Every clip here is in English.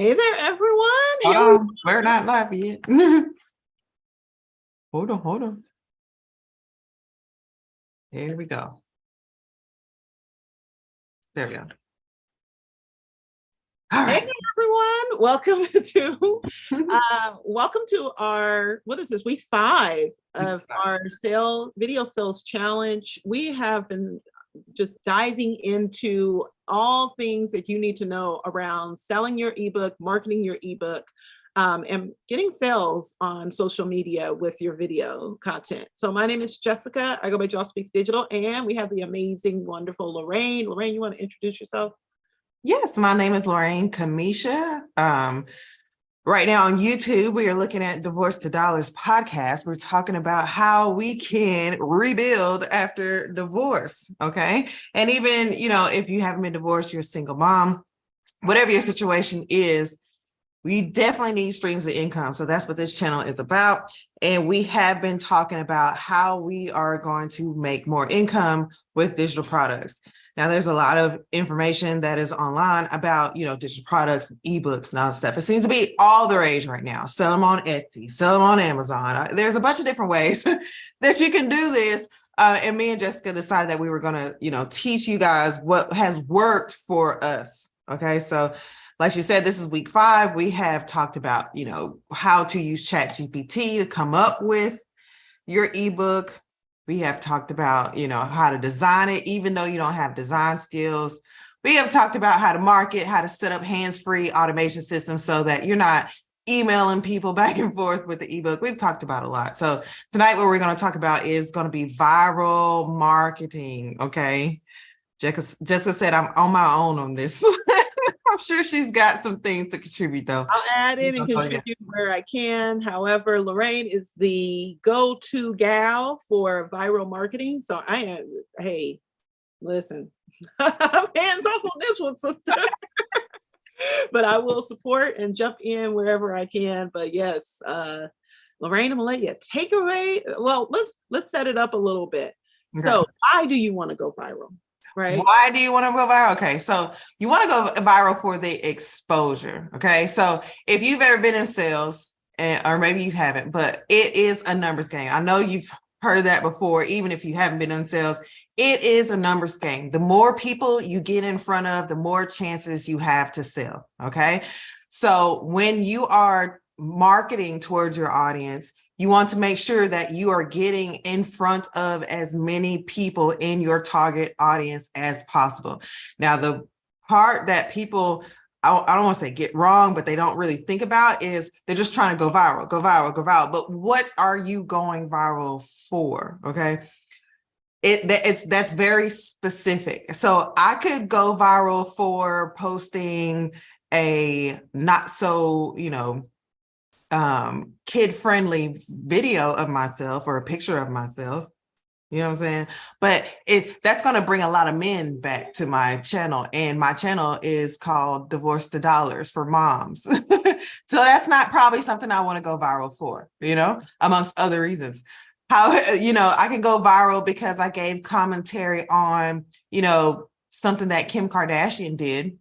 Hey there, everyone. Hold Here we on, we're not live yet. Hold on. There we go. There we go. All Hey right. there, everyone. Welcome to our, what is this, week 5 of our video sales challenge. We have been just diving into all things that you need to know around selling your ebook, marketing your ebook, and getting sales on social media with your video content. So my name is Jessica. I go by Joss Speaks Digital, and we have the amazing, wonderful Lorraine. Lorraine, you want to introduce yourself? Yes, my name is Lorraine Kamisha. Right now on YouTube, we are looking at Divorce to Dollars podcast. We're talking about how we can rebuild after divorce, okay? And even, if you haven't been divorced, you're a single mom, whatever your situation is, we definitely need streams of income. So that's what this channel is about. And we have been talking about how we are going to make more income with digital products. Now, there's a lot of information that is online about, digital products, ebooks, and all that stuff. It seems to be all the rage right now. Sell them on Etsy, sell them on Amazon. There's a bunch of different ways that you can do this. And me and Jessica decided that we were going to, teach you guys what has worked for us. Okay, so like you said, this is week 5. We have talked about, how to use ChatGPT to come up with your ebook. We have talked about, how to design it, even though you don't have design skills. We have talked about how to market, how to set up hands-free automation systems so that you're not emailing people back and forth with the ebook. We've talked about a lot. So tonight, what we're going to talk about is going to be viral marketing. Okay. Jessica said I'm on my own on this. I'm sure she's got some things to contribute, though. I'll add in and contribute where I can. However, Lorraine is the go-to gal for viral marketing. So I am, hey, listen, I'm hands off on this one, sister. But I will support and jump in wherever I can. But yes, Lorraine, I'm gonna let you take away. Well, let's set it up a little bit. Okay. So why do you want to go viral? Right. Why do you want to go viral? Okay, so you want to go viral for the exposure. Okay, so if you've ever been in sales, or maybe you haven't, but it is a numbers game. I know you've heard that before, even if you haven't been in sales. It is a numbers game. The more people you get in front of, the more chances you have to sell. Okay, so when you are marketing towards your audience, you want to make sure that you are getting in front of as many people in your target audience as possible. Now, the part that people, I don't want to say get wrong, but they don't really think about is they're just trying to go viral, go viral, go viral. But what are you going viral for? Okay. That's very specific. So I could go viral for posting a not so, kid-friendly video of myself or a picture of myself. You know what I'm saying? But that's going to bring a lot of men back to my channel. And my channel is called Divorce to Dollars for Moms. So that's not probably something I want to go viral for, amongst other reasons. How, I can go viral because I gave commentary on, something that Kim Kardashian did.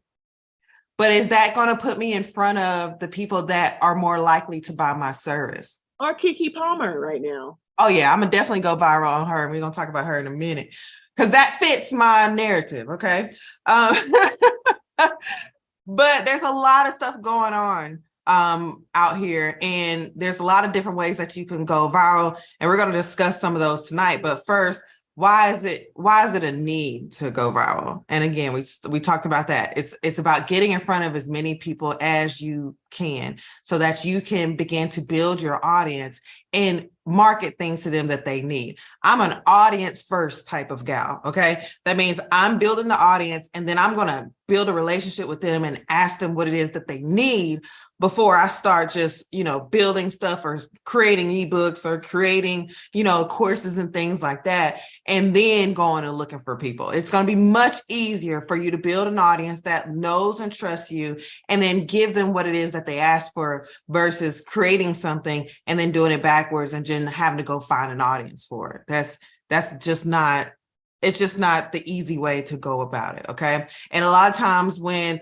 But is that going to put me in front of the people that are more likely to buy my service? Or Keke Palmer right now. Oh, yeah, I'm going to definitely go viral on her. And we're going to talk about her in a minute because that fits my narrative. Okay. But there's a lot of stuff going on out here. And there's a lot of different ways that you can go viral. And we're going to discuss some of those tonight. But first, why is it a need to go viral? And again, we talked about that. It's about getting in front of as many people as you can so that you can begin to build your audience and market things to them that they need. I'm an audience first type of gal. Okay. That means I'm building the audience and then I'm going to build a relationship with them and ask them what it is that they need before I start just, building stuff or creating ebooks or creating, courses and things like that, and then going and looking for people. It's going to be much easier for you to build an audience that knows and trusts you and then give them what it is that they ask for versus creating something and then doing it backwards and then having to go find an audience for it. That's just not, it's just not the easy way to go about it. Okay. And a lot of times when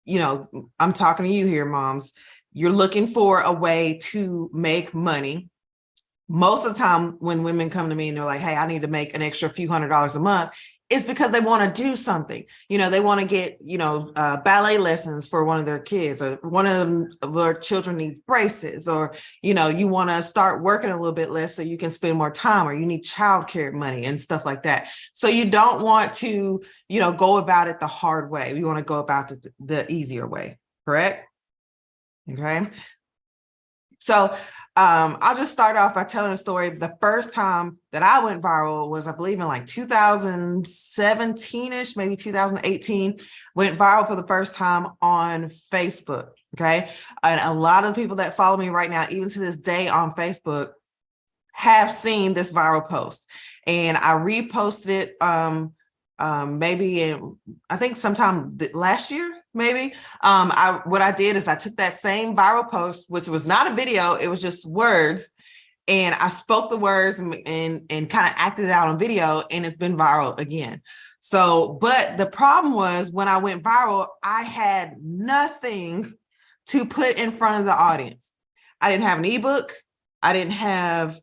I'm talking to you here, moms. You're looking for a way to make money. Most of the time when women come to me and they're like, hey, I need to make an extra few $100s a month, it's because they want to do something. They want to get, ballet lessons for one of their kids, or one of their children needs braces, or, you want to start working a little bit less so you can spend more time, or you need childcare money and stuff like that. So you don't want to, go about it the hard way. We want to go about the easier way, correct? Okay. So I'll just start off by telling a story. The first time that I went viral was, I believe, in like 2017-ish, maybe 2018, went viral for the first time on Facebook. Okay. And a lot of people that follow me right now, even to this day on Facebook, have seen this viral post. And I reposted it maybe in, I think sometime last year, maybe. What I did is I took that same viral post, which was not a video, it was just words, and I spoke the words and kind of acted it out on video, and it's been viral again. So, but the problem was, when I went viral, I had nothing to put in front of the audience. I didn't have an ebook. I didn't have,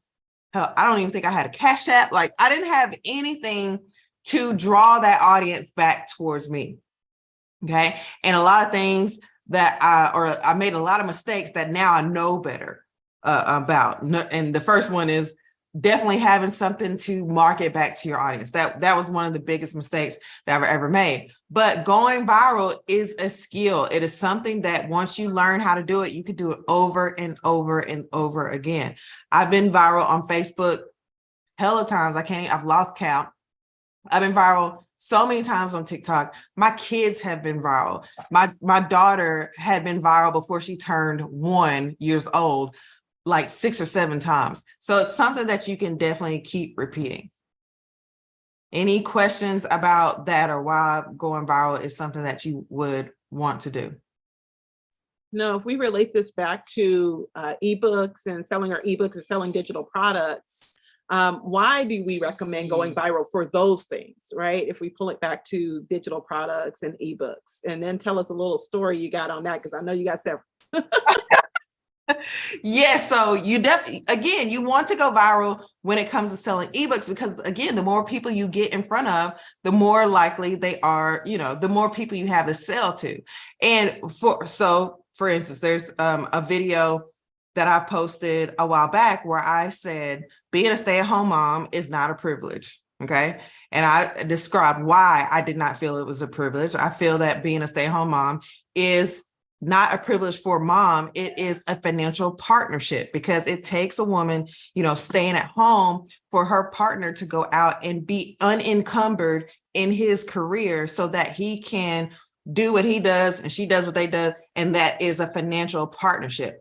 I don't even think I had a Cash App. Like, I didn't have anything to draw that audience back towards me. Okay. And a lot of things that I made a lot of mistakes that now I know better about. And the first one is definitely having something to market back to your audience. That was one of the biggest mistakes that I've ever made. But going viral is a skill. It is something that once you learn how to do it, you can do it over and over and over again. I've been viral on Facebook hella times. I've lost count. I've been viral so many times on TikTok. My kids have been viral. My daughter had been viral before she turned 1 year old, like 6 or 7 times. So it's something that you can definitely keep repeating. Any questions about that, or why going viral is something that you would want to do? No, if we relate this back to ebooks and selling our ebooks and selling digital products, why do we recommend going viral for those things, right? If we pull it back to digital products and ebooks, and then tell us a little story you got on that, because I know you got several. Yeah, so you definitely, again, you want to go viral when it comes to selling ebooks, because again, the more people you get in front of, the more likely they are, the more people you have to sell to. And for instance, there's a video that I posted a while back where I said, being a stay-at-home mom is not a privilege. Okay. And I described why I did not feel it was a privilege. I feel that being a stay-at-home mom is not a privilege for mom. It is a financial partnership, because it takes a woman, staying at home, for her partner to go out and be unencumbered in his career so that he can do what he does and she does what they do. And that is a financial partnership.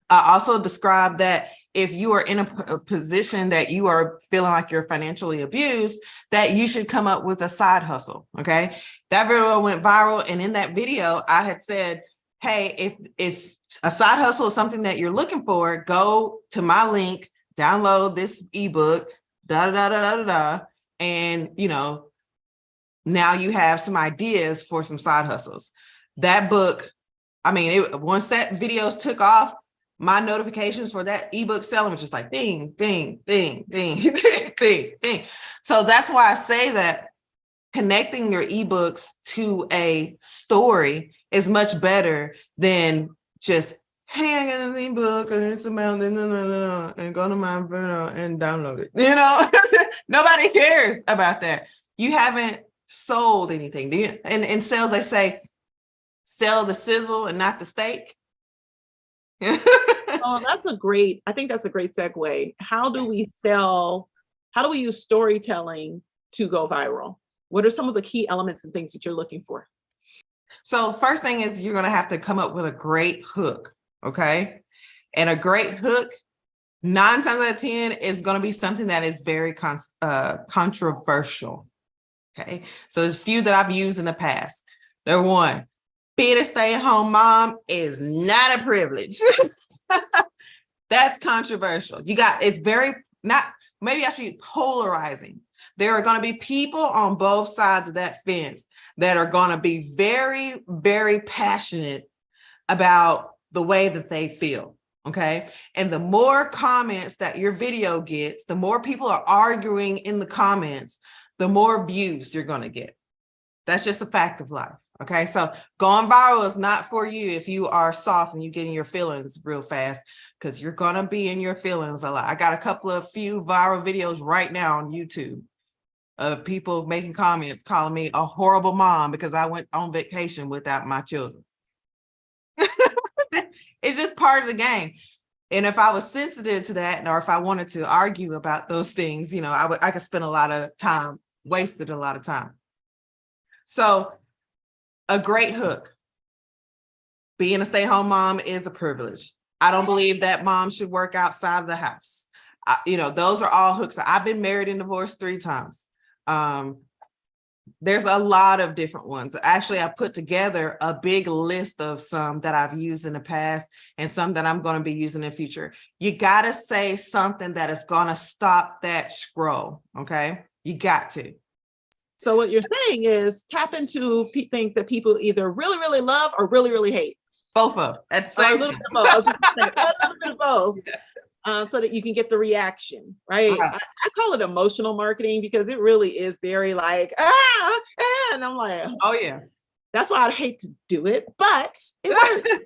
I also described that if you are in a position that you are feeling like you're financially abused, that you should come up with a side hustle. Okay. That video went viral. And in that video, I had said, hey, if a side hustle is something that you're looking for, go to my link, download this ebook, and, now you have some ideas for some side hustles. That book, once that videos took off, my notifications for that ebook selling was just like ding, ding, ding, ding, ding, ding, ding. So that's why I say that connecting your ebooks to a story is much better than just, hey, I got an ebook and it's amount, and go to my video and download it. Nobody cares about that. You haven't sold anything. Do you? And in sales, they say, sell the sizzle and not the steak. Oh, I think that's a great segue. How do we use storytelling to go viral? What are some of the key elements and things that you're looking for? So first thing is, you're going to have to come up with a great hook. Okay. And a great hook, 9 times out of 10, is going to be something that is very controversial. Okay. So there's a few that I've used in the past. Number 1, being a stay-at-home mom is not a privilege. That's controversial. It's very not, maybe I should be polarizing. There are going to be people on both sides of that fence that are going to be very, very passionate about the way that they feel. Okay. And the more comments that your video gets, the more people are arguing in the comments, the more views you're going to get. That's just a fact of life. Okay. So going viral is not for you if you are soft and you get in your feelings real fast, because you're going to be in your feelings a lot. I got a few viral videos right now on YouTube of people making comments, calling me a horrible mom because I went on vacation without my children. It's just part of the game. And if I was sensitive to that, or if I wanted to argue about those things, I could spend a lot of time, wasted a lot of time. So a great hook. Being a stay-at-home mom is a privilege. I don't believe that mom should work outside of the house. Those are all hooks. I've been married and divorced 3 times. There's a lot of different ones. Actually, I put together a big list of some that I've used in the past and some that I'm going to be using in the future. You got to say something that is going to stop that scroll. Okay. You got to. So what you're saying is tap into things that people either really, really love or really, really hate. Both of them at the same time. A little bit of both. So that you can get the reaction, right? I call it emotional marketing because it really is very like, and I'm like, oh yeah. That's why I'd hate to do it, but it works.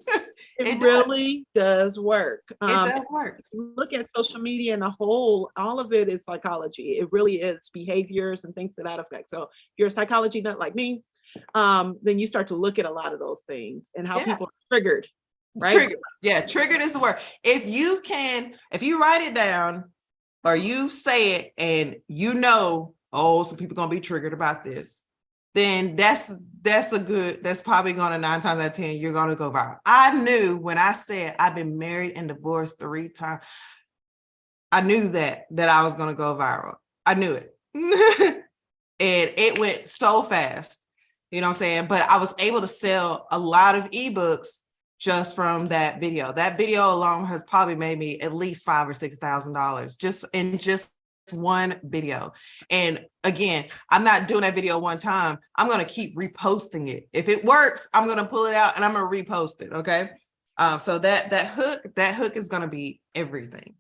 It really does work. It does work. Look at social media and the whole, all of it is psychology. It really is behaviors and things to that effect. So if you're a psychology nut like me, then you start to look at a lot of those things and how people are triggered. Right? Triggered. Yeah, triggered is the word. If you write it down or you say it and some people gonna be triggered about this, then that's probably gonna 9 times out of 10, you're gonna go viral. I knew when I said I've been married and divorced 3 times, I knew that I was gonna go viral. I knew it. And it went so fast, you know what I'm saying? But I was able to sell a lot of ebooks just from that video. That video alone has probably made me at least $5,000 or $6,000 just in one video. And again, I'm not doing that video one time. I'm going to keep reposting it. If it works, I'm going to pull it out and I'm going to repost it. Okay. So that hook is going to be everything.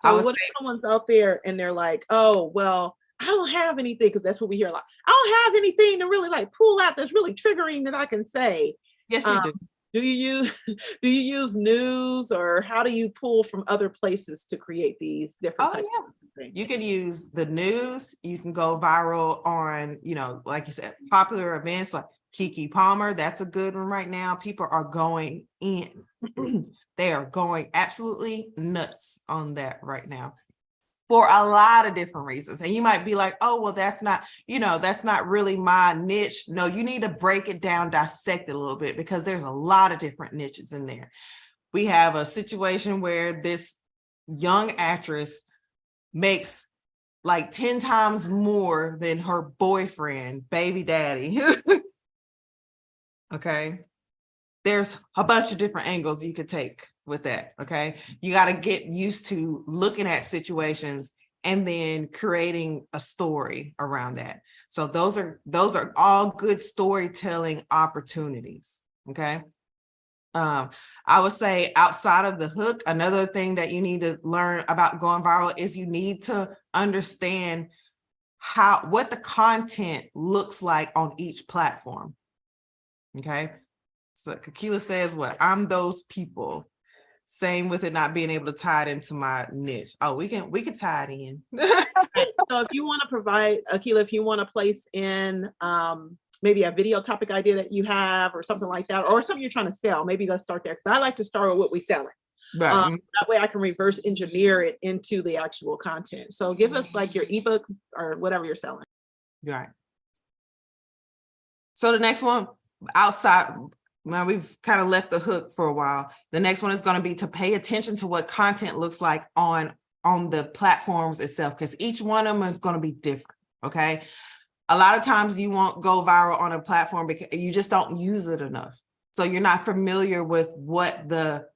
So what if someone's out there and they're like, oh, well, I don't have anything, because that's what we hear a lot. I don't have anything to really like pull out that's really triggering that I can say. Yes, you do. Do you use news, or how do you pull from other places to create these different types of things? You can use the news. You can go viral on, like you said, popular events like Keke Palmer. That's a good one right now. People are going in. They are going absolutely nuts on that right now for a lot of different reasons. And you might be like, oh, well, that's not really my niche. No, you need to break it down, dissect it a little bit, because there's a lot of different niches in there. We have a situation where this young actress makes like 10 times more than her boyfriend, baby daddy. Okay. There's a bunch of different angles you could take with that. Okay. You got to get used to looking at situations and then creating a story around that. So those are all good storytelling opportunities. Okay. I would say outside of the hook, another thing that you need to learn about going viral is you need to understand what the content looks like on each platform. Okay. So Kakila says, what? I'm those people. Same with it not being able to tie it into my niche. Oh, we can tie it in. So if you want to provide, Akila, if you want to place in maybe a video topic idea that you have or something like that, or something you're trying to sell, maybe let's start there, because I like to start with what we're selling. Right. That way I can reverse engineer it into the actual content. So give us like your ebook or whatever you're selling. Right. So the next one, outside, now we've kind of left the hook for a while. The next one is going to be to pay attention to what content looks like on the platforms itself, because each one of them is going to be different. Okay. A lot of times you won't go viral on a platform because you just don't use it enough. So you're not familiar with what the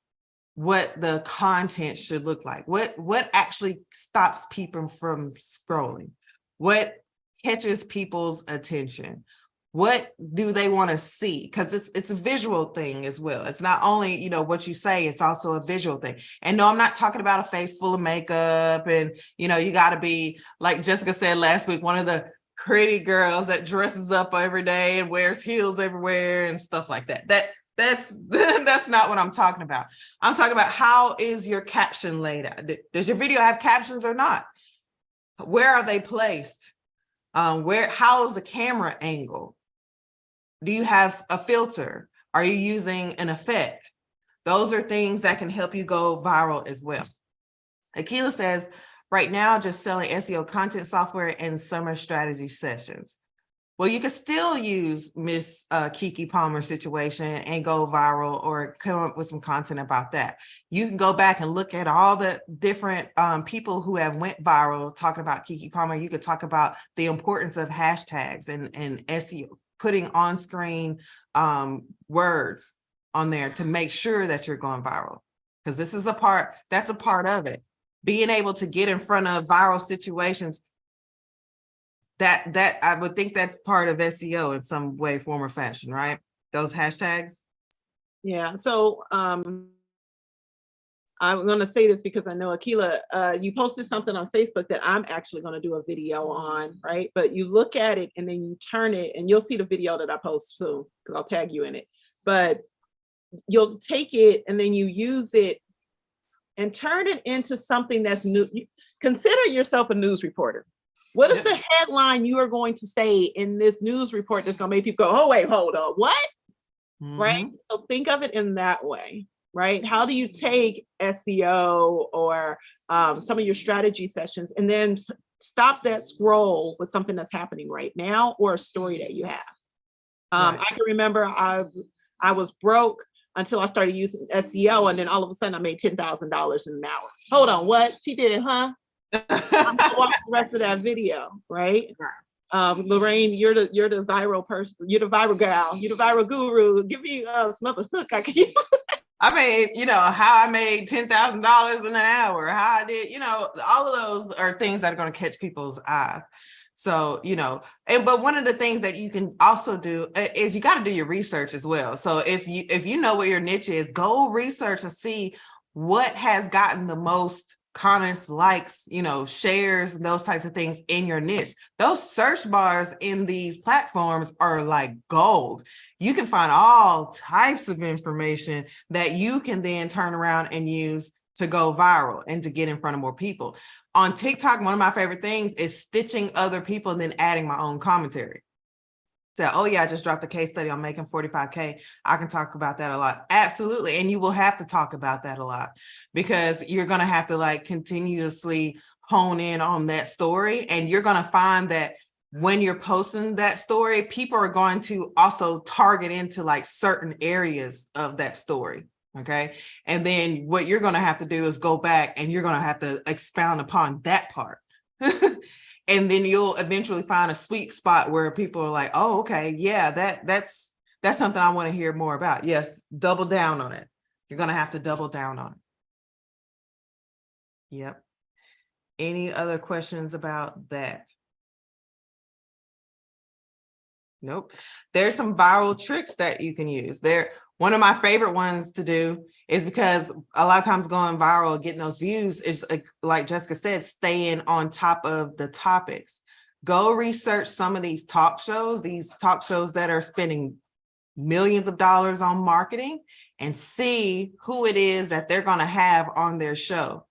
content should look like. What actually stops people from scrolling? What catches people's attention? What do they want to see? Because it's a visual thing as well. It's not only, you know, what you say, it's also a visual thing. And no, I'm not talking about a face full of makeup and, you know, you got to be, like Jessica said last week, one of the pretty girls that dresses up every day and wears heels everywhere and stuff like that. That's that's not what I'm talking about. I'm talking about, how is your caption laid out? Does your video have captions or not? Where are they placed? How is the camera angle? Do you have a filter? Are you using an effect? Those are things that can help you go viral as well. Akila says, right now, just selling SEO content software and summer strategy sessions. Well, you can still use Miss Kiki Palmer's situation and go viral, or come up with some content about that. You can go back and look at all the different people who have went viral talking about Kiki Palmer. You could talk about the importance of hashtags and SEO, putting on screen words on there to make sure that you're going viral. Because this is that's a part of it. Being able to get in front of viral situations, that I would think that's part of SEO in some way, form, or fashion, right? Those hashtags. Yeah. So I'm going to say this because I know Akila, you posted something on Facebook that I'm actually going to do a video on, right? But you look at it and then you turn it, and you'll see the video that I post soon because I'll tag you in it. But you'll take it and then you use it and turn it into something that's new. Consider yourself a news reporter. What is the headline you are going to say in this news report that's going to make people go, oh, wait, hold on, what? Mm-hmm. Right? So think of it in that way, right? How do you take SEO or some of your strategy sessions and then stop that scroll with something that's happening right now or a story that you have? Right. I can remember I was broke until I started using SEO, and then all of a sudden I made $10,000 in an hour. Hold on, what? She did it, huh? I'm gonna watch the rest of that video, right? Lorraine, you're the viral person, you're the viral gal, you're the viral guru. Give me some other hook I can use. I mean, you know, how I made $10,000 in an hour, how I did, you know, all of those are things that are going to catch people's eyes. So, you know, but one of the things that you can also do is you got to do your research as well. So if you know what your niche is, go research and see what has gotten the most comments, likes, you know, shares, and those types of things in your niche. Those search bars in these platforms are like gold. You can find all types of information that you can then turn around and use to go viral and to get in front of more people. On TikTok, one of my favorite things is stitching other people and then adding my own commentary. So, oh yeah, I just dropped a case study on making 45K. I can talk about that a lot. Absolutely. And you will have to talk about that a lot because you're going to have to like continuously hone in on that story. And you're going to find that when you're posting that story, people are going to also target into like certain areas of that story. Okay. And then what you're going to have to do is go back and you're going to have to expound upon that part. And then you'll eventually find a sweet spot where people are like, oh, okay, yeah, that's something I want to hear more about. Yes, double down on it. You're going to have to double down on it. Yep. Any other questions about that? Nope. There's some viral tricks that you can use. One of my favorite ones to do is because a lot of times going viral, getting those views is like Jessica said, staying on top of the topics. Go research some of these talk shows that are spending millions of dollars on marketing, and see who it is that they're going to have on their show.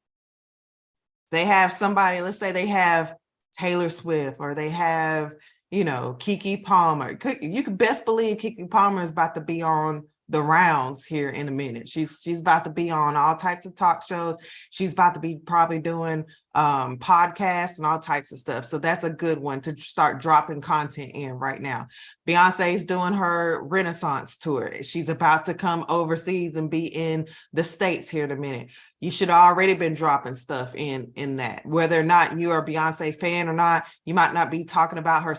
They have somebody, let's say they have Taylor Swift, or they have, you know, Kiki Palmer. You can best believe Kiki Palmer is about to be on the rounds here in a minute. She's about to be on all types of talk shows. She's about to be probably doing podcasts and all types of stuff. So that's a good one to start dropping content in right now. Beyonce's doing her Renaissance tour. She's about to come overseas and be in the States here in a minute. You should have already been dropping stuff in that. Whether or not you're a Beyonce fan or not, you might not be talking about her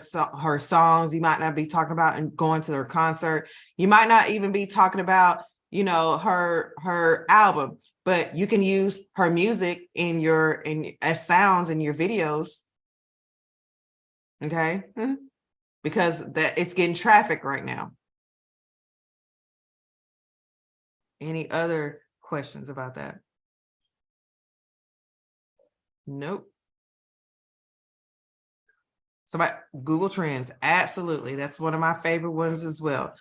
songs. You might not be talking about and going to her concert. You might not even be talking about, you know, her album, but you can use her music as sounds in your videos. Okay. because it's getting traffic right now. Any other questions about that? Nope. So about Google Trends, absolutely. That's one of my favorite ones as well.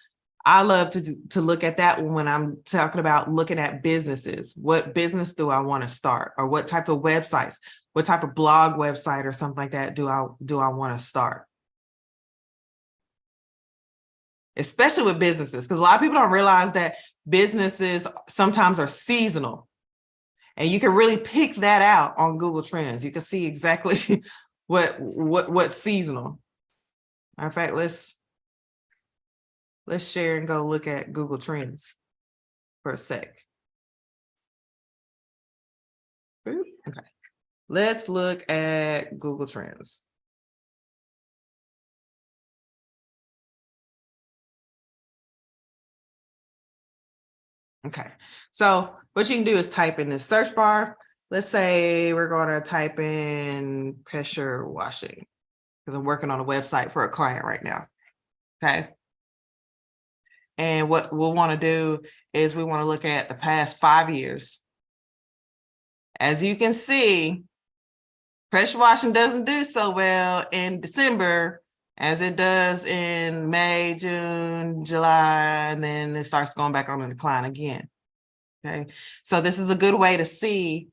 I love to look at that when I'm talking about looking at businesses. What business do I want to start, or what type of websites, what type of blog website or something like that do I want to start? Especially with businesses, because a lot of people don't realize that businesses sometimes are seasonal, and you can really pick that out on Google Trends. You can see exactly what's seasonal. Matter of fact, let's share and go look at Google Trends for a sec. Okay, let's look at Google Trends. Okay, so what you can do is type in the search bar. Let's say we're going to type in pressure washing, because I'm working on a website for a client right now. Okay. And what we'll want to do is we want to look at the past 5 years. As you can see, pressure washing doesn't do so well in December as it does in May, June, July, and then it starts going back on a decline again. Okay, so this is a good way to see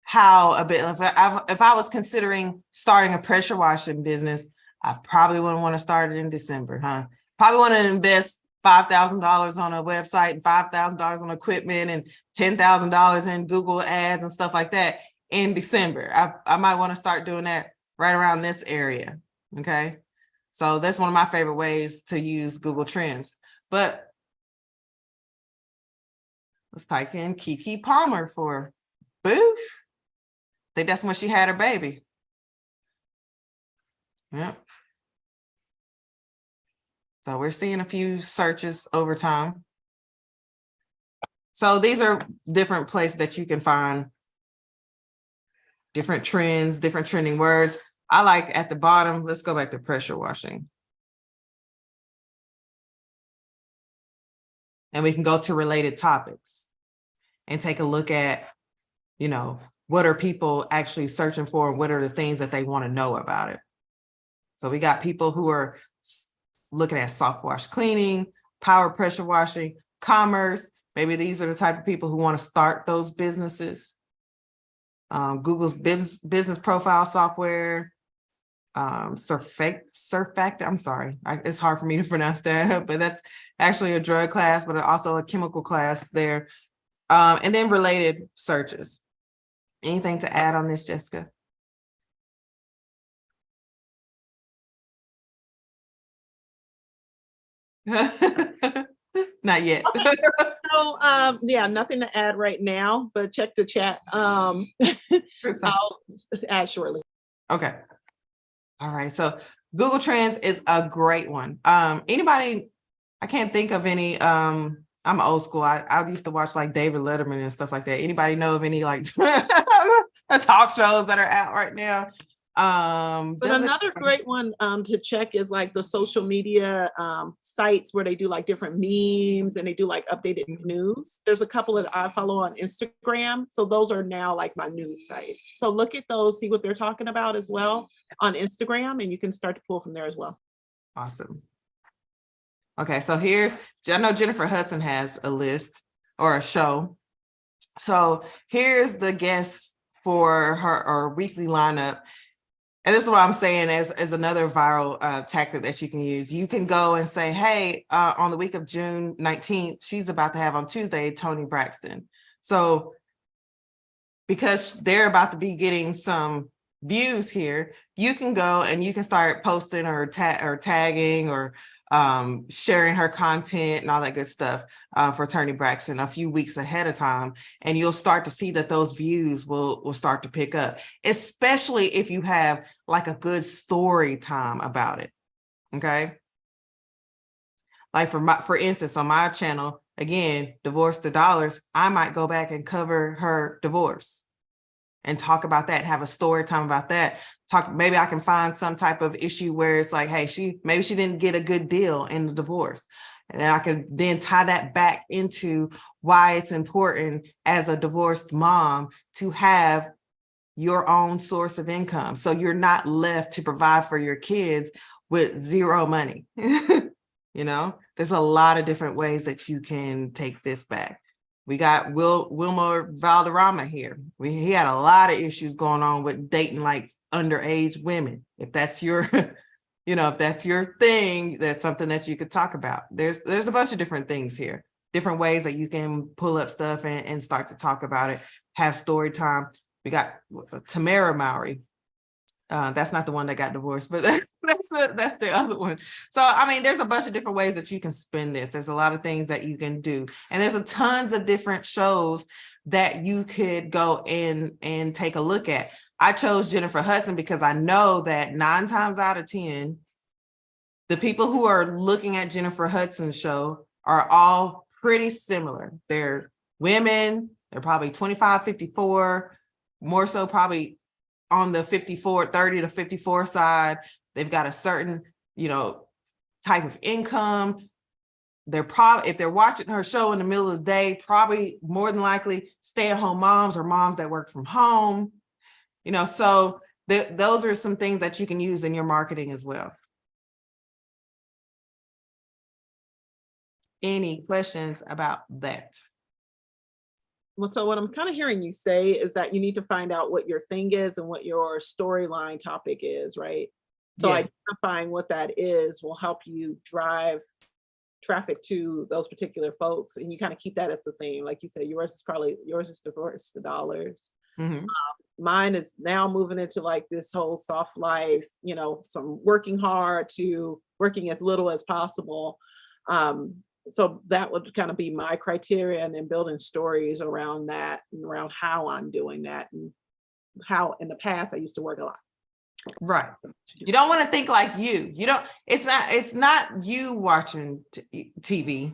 how a bit, if I was considering starting a pressure washing business, I probably wouldn't want to start it in December, huh? Probably want to invest $5,000 on a website and $5,000 on equipment and $10,000 in Google ads and stuff like that in December. I might want to start doing that right around this area. Okay, so that's one of my favorite ways to use Google Trends. But let's type in Kiki Palmer for boo. I think that's when she had her baby. Yep. So we're seeing a few searches over time. So these are different places that you can find different trends, different trending words. I like at the bottom, let's go back to pressure washing. And we can go to related topics and take a look at, you know, what are people actually searching for? What are the things that they want to know about it? So we got people who are looking at soft wash cleaning, power pressure washing, commerce. Maybe these are the type of people who want to start those businesses. Google's business profile software, surfactant. I'm sorry, it's hard for me to pronounce that, but that's actually a drug class, but also a chemical class there. And then related searches. Anything to add on this, Jessica? Not yet. So yeah, nothing to add right now, but check the chat. I'll add shortly. Okay. All right. So Google Trends is a great one. Anybody, I can't think of any, I'm old school. I used to watch like David Letterman and stuff like that. Anybody know of any like talk shows that are out right now? But another great one to check is like the social media sites where they do like different memes and they do like updated news. There's a couple that I follow on Instagram. So those are now like my news sites. So look at those, see what they're talking about as well on Instagram, and you can start to pull from there as well. Awesome. Okay, so I know Jennifer Hudson has a list or a show. So here's the guest for her weekly lineup. And this is what I'm saying as another viral tactic that you can use. You can go and say, hey, on the week of June 19th, she's about to have on Tuesday, Toni Braxton. So because they're about to be getting some views here, you can go and you can start posting or tagging or sharing her content and all that good stuff for Toni Braxton a few weeks ahead of time. And you'll start to see that those views will start to pick up, especially if you have like a good story time about it. Okay. Like for instance, on my channel, again, Divorce to Dollars, I might go back and cover her divorce and talk about that, have a story time about that maybe I can find some type of issue where it's like, hey, maybe she didn't get a good deal in the divorce. And I could then tie that back into why it's important as a divorced mom to have your own source of income. So you're not left to provide for your kids with zero money. There's a lot of different ways that you can take this back. We got Wilmer Valderrama here. He had a lot of issues going on with dating like underage women. If that's your, if that's your thing, that's something that you could talk about. There's a bunch of different things here, different ways that you can pull up stuff and start to talk about it, have story time. We got Tamara Mowry. That's not the one that got divorced, but that's the other one. So, I mean, there's a bunch of different ways that you can spin this. There's a lot of things that you can do. And there's a tons of different shows that you could go in and take a look at. I chose Jennifer Hudson because I know that 9 times out of 10, the people who are looking at Jennifer Hudson's show are all pretty similar. They're women, they're probably 25, 54, more so probably on the 30 to 54 side. They've got a certain, type of income. They're probably, if they're watching her show in the middle of the day, probably more than likely stay-at-home moms or moms that work from home. So those are some things that you can use in your marketing as well. Any questions about that? Well, so what I'm kind of hearing you say is that you need to find out what your thing is and what your storyline topic is, right? So Yes. identifying what that is will help you drive traffic to those particular folks, and you kind of keep that as the theme. Like you said, yours is divorce to dollars. Mm-hmm. Mine is now moving into like this whole soft life, some working hard to working as little as possible. So that would kind of be my criteria, and then building stories around that and around how I'm doing that, and how in the past I used to work a lot. Right. You don't want to think like you. It's not you watching TV,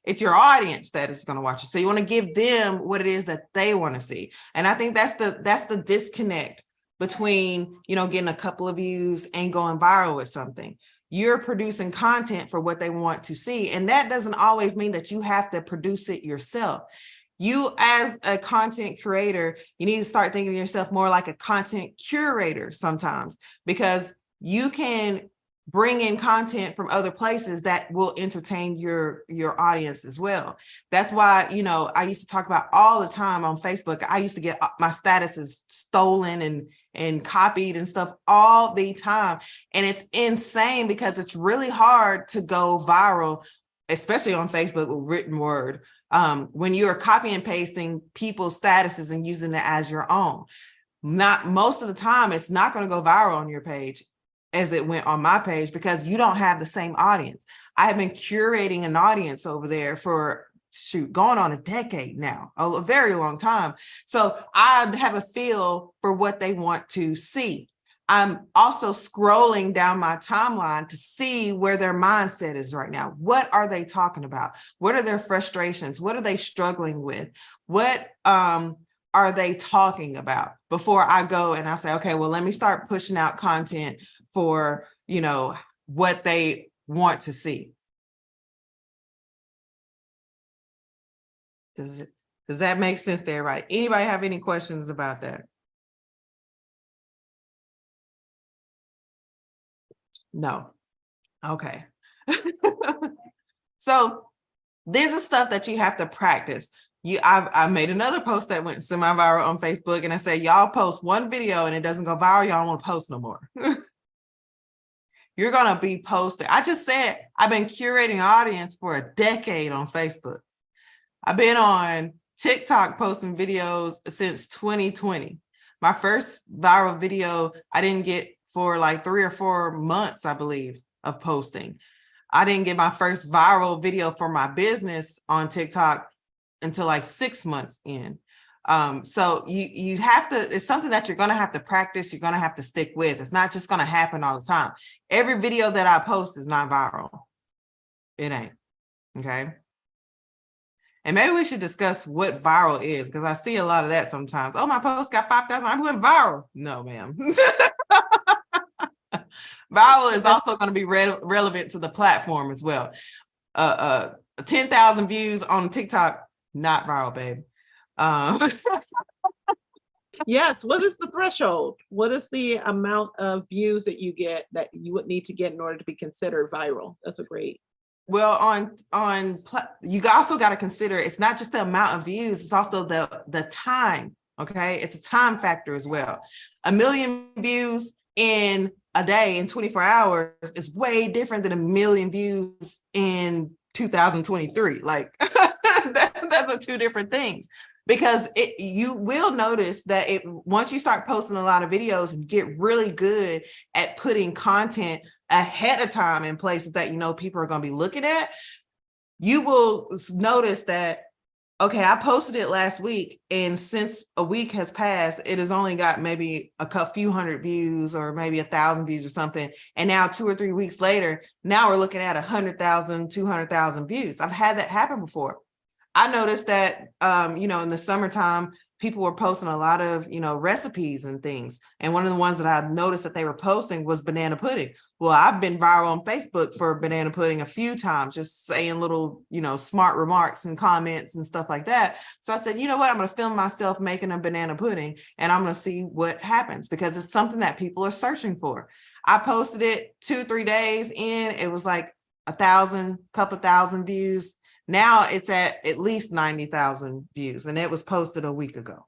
it's your audience that is going to watch it. So you want to give them what it is that they want to see. And I think that's the disconnect between, getting a couple of views and going viral with something. You're producing content for what they want to see. And that doesn't always mean that you have to produce it yourself. You, as a content creator, you need to start thinking of yourself more like a content curator sometimes, because you can bring in content from other places that will entertain your audience as well. That's why, I used to talk about all the time on Facebook. I used to get my statuses stolen and copied and stuff all the time. And it's insane because it's really hard to go viral, especially on Facebook with written word, when you're copy and pasting people's statuses and using it as your own. Not most of the time, it's not going to go viral on your page as it went on my page, because you don't have the same audience. I have been curating an audience over there for going on a decade now, a very long time. So I have a feel for what they want to see. I'm also scrolling down my timeline to see where their mindset is right now. What are they talking about? What are their frustrations? What are they struggling with? What are they talking about before I go and I say, okay, well, let me start pushing out content for, what they want to see. Does that make sense to everybody? Anybody have any questions about that? No. Okay. So this is stuff that you have to practice. I made another post that went semi-viral on Facebook, and I said, y'all post one video and it doesn't go viral, y'all don't want to post no more. You're going to be posted. I just said, I've been curating an audience for a decade on Facebook. I've been on TikTok posting videos since 2020. My first viral video, I didn't get for like 3 or 4 months, I believe, of posting. I didn't get my first viral video for my business on TikTok until like 6 months in. So you have to, it's something that you're going to have to practice. You're going to have to stick with. It's not just going to happen all the time. Every video that I post is not viral. It ain't. Okay. And maybe we should discuss what viral is, because I see a lot of that sometimes. Oh, my post got 5,000. I went viral. No, ma'am. Viral is also going to be relevant to the platform as well. 10,000 views on TikTok, not viral, babe. Yes. What is the threshold? What is the amount of views that you get that you would need to get in order to be considered viral? That's a great. Well, you also got to consider it's not just the amount of views, it's also the time. Okay, it's a time factor as well. 1 million views in a day in 24 hours is way different than 1 million views in 2023. Like that's two different things. Because you will notice that once you start posting a lot of videos and get really good at putting content ahead of time in places that you know people are going to be looking at, you will notice that, okay, I posted it last week, and since a week has passed, it has only got maybe a few hundred views or maybe 1,000 views or something. And now 2 or 3 weeks later, now we're looking at 100,000, 200,000 views. I've had that happen before. I noticed that, in the summertime, people were posting a lot of, recipes and things. And one of the ones that I noticed that they were posting was banana pudding. Well, I've been viral on Facebook for banana pudding a few times, just saying little, smart remarks and comments and stuff like that. So I said, you know what, I'm going to film myself making a banana pudding and I'm going to see what happens, because it's something that people are searching for. I posted it 2-3 days in, it was like 1,000, couple thousand views. Now it's at least 90,000 views, and it was posted a week ago.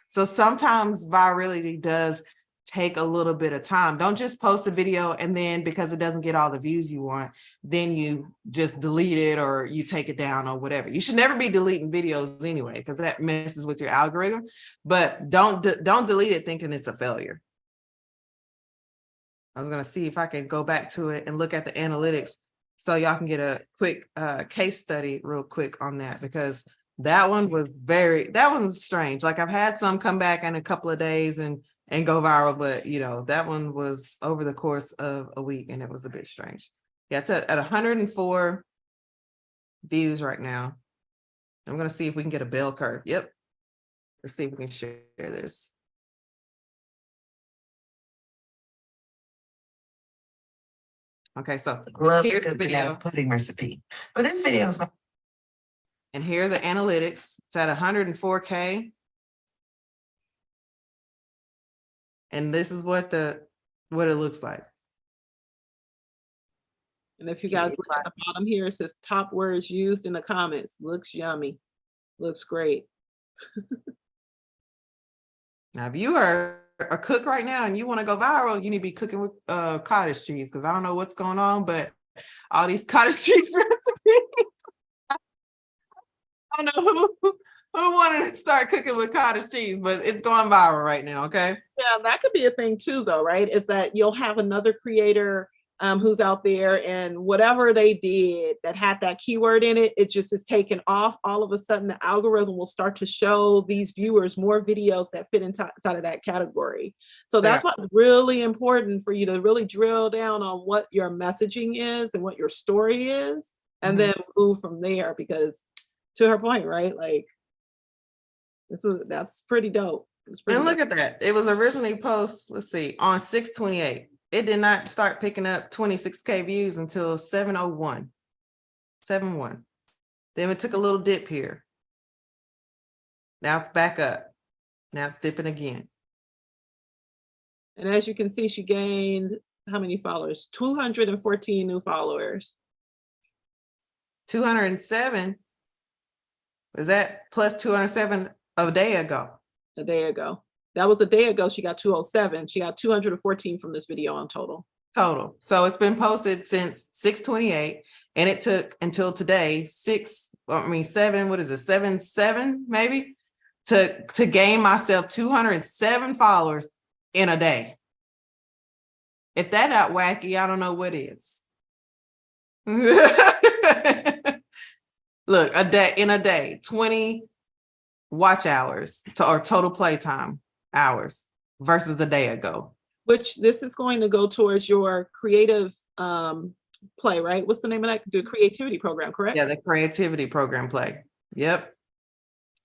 So sometimes virality does take a little bit of time. Don't just post a video and then because it doesn't get all the views you want, then you just delete it or you take it down or whatever. You should never be deleting videos anyway, because that messes with your algorithm. But don't delete it thinking it's a failure. I was going to see if I can go back to it and look at the analytics, so y'all can get a quick case study real quick on that, because that one was strange. Like, I've had some come back in a couple of days and go viral, but that one was over the course of a week and it was a bit strange. Yeah, it's at 104 views right now. I'm going to see if we can get a bell curve. Yep. Let's see if we can share this. Okay, so here's the video pudding recipe. But this video is, and here are the analytics. It's at 104K. And this is what it looks like. And if you guys look at the bottom here, it says top words used in the comments. Looks yummy. Looks great. Now, if you are a cook right now and you want to go viral, you need to be cooking with cottage cheese, because I don't know what's going on, but all these cottage cheese recipes. I don't know who wanted to start cooking with cottage cheese, but it's going viral right now. Okay. Yeah, that could be a thing too, though, right? Is that you'll have another creator who's out there, and whatever they did that had that keyword in it, it just is taken off. All of a sudden, the algorithm will start to show these viewers more videos that fit inside of that category. So that's why it's really important for you to really drill down on what your messaging is and what your story is, and then move from there. Because to her point, right? Like, that's pretty dope. And look at that. It was originally posted, let's see, on 6/28. It did not start picking up 26K views until 7/01. 7/1. Then it took a little dip here. Now it's back up. Now it's dipping again. And as you can see, she gained how many followers? 214 new followers. 207. Was that plus 207 a day ago? A day ago. That was a day ago. She got 207. She got 214 from this video on total. So it's been posted since 6/28, and it took until today, 7, what is it, 7 maybe, to gain myself 207 followers in a day. If that not wacky, I don't know what is. Look, in a day, 20 watch hours or total playtime hours versus a day ago. Which this is going to go towards your creative play, right? What's the name of that? The creativity program, correct? Yeah, the creativity program play. Yep.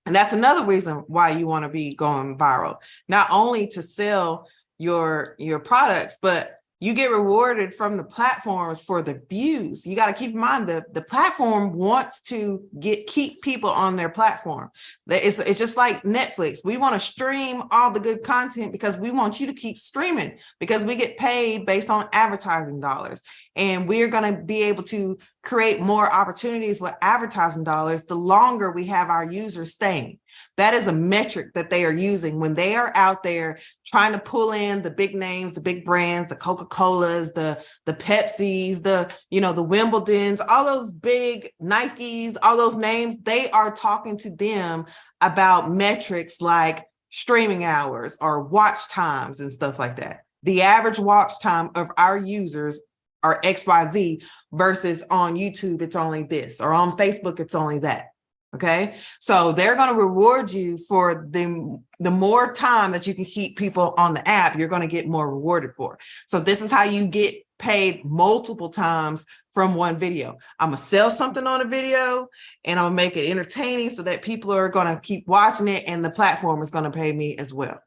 And that's another reason why you want to be going viral. Not only to sell your products, but You get rewarded from the platforms for the views. You got to keep in mind the platform wants to keep people on their platform. It's just like Netflix. We want to stream all the good content because we want you to keep streaming, because we get paid based on advertising dollars. And we're going to be able to create more opportunities with advertising dollars the longer we have our users staying. That is a metric that they are using when they are out there trying to pull in the big names, the big brands, the Coca-Colas, the Pepsis, the Wimbledons, all those big Nikes, all those names. They are talking to them about metrics like streaming hours or watch times and stuff like that. The average watch time of our users are XYZ versus on YouTube, it's only this, or on Facebook, it's only that. Okay, so they're going to reward you for the more time that you can keep people on the app, you're going to get more rewarded for. So this is how you get paid multiple times from one video. I'm going to sell something on a video and I'll make it entertaining so that people are going to keep watching it, and the platform is going to pay me as well.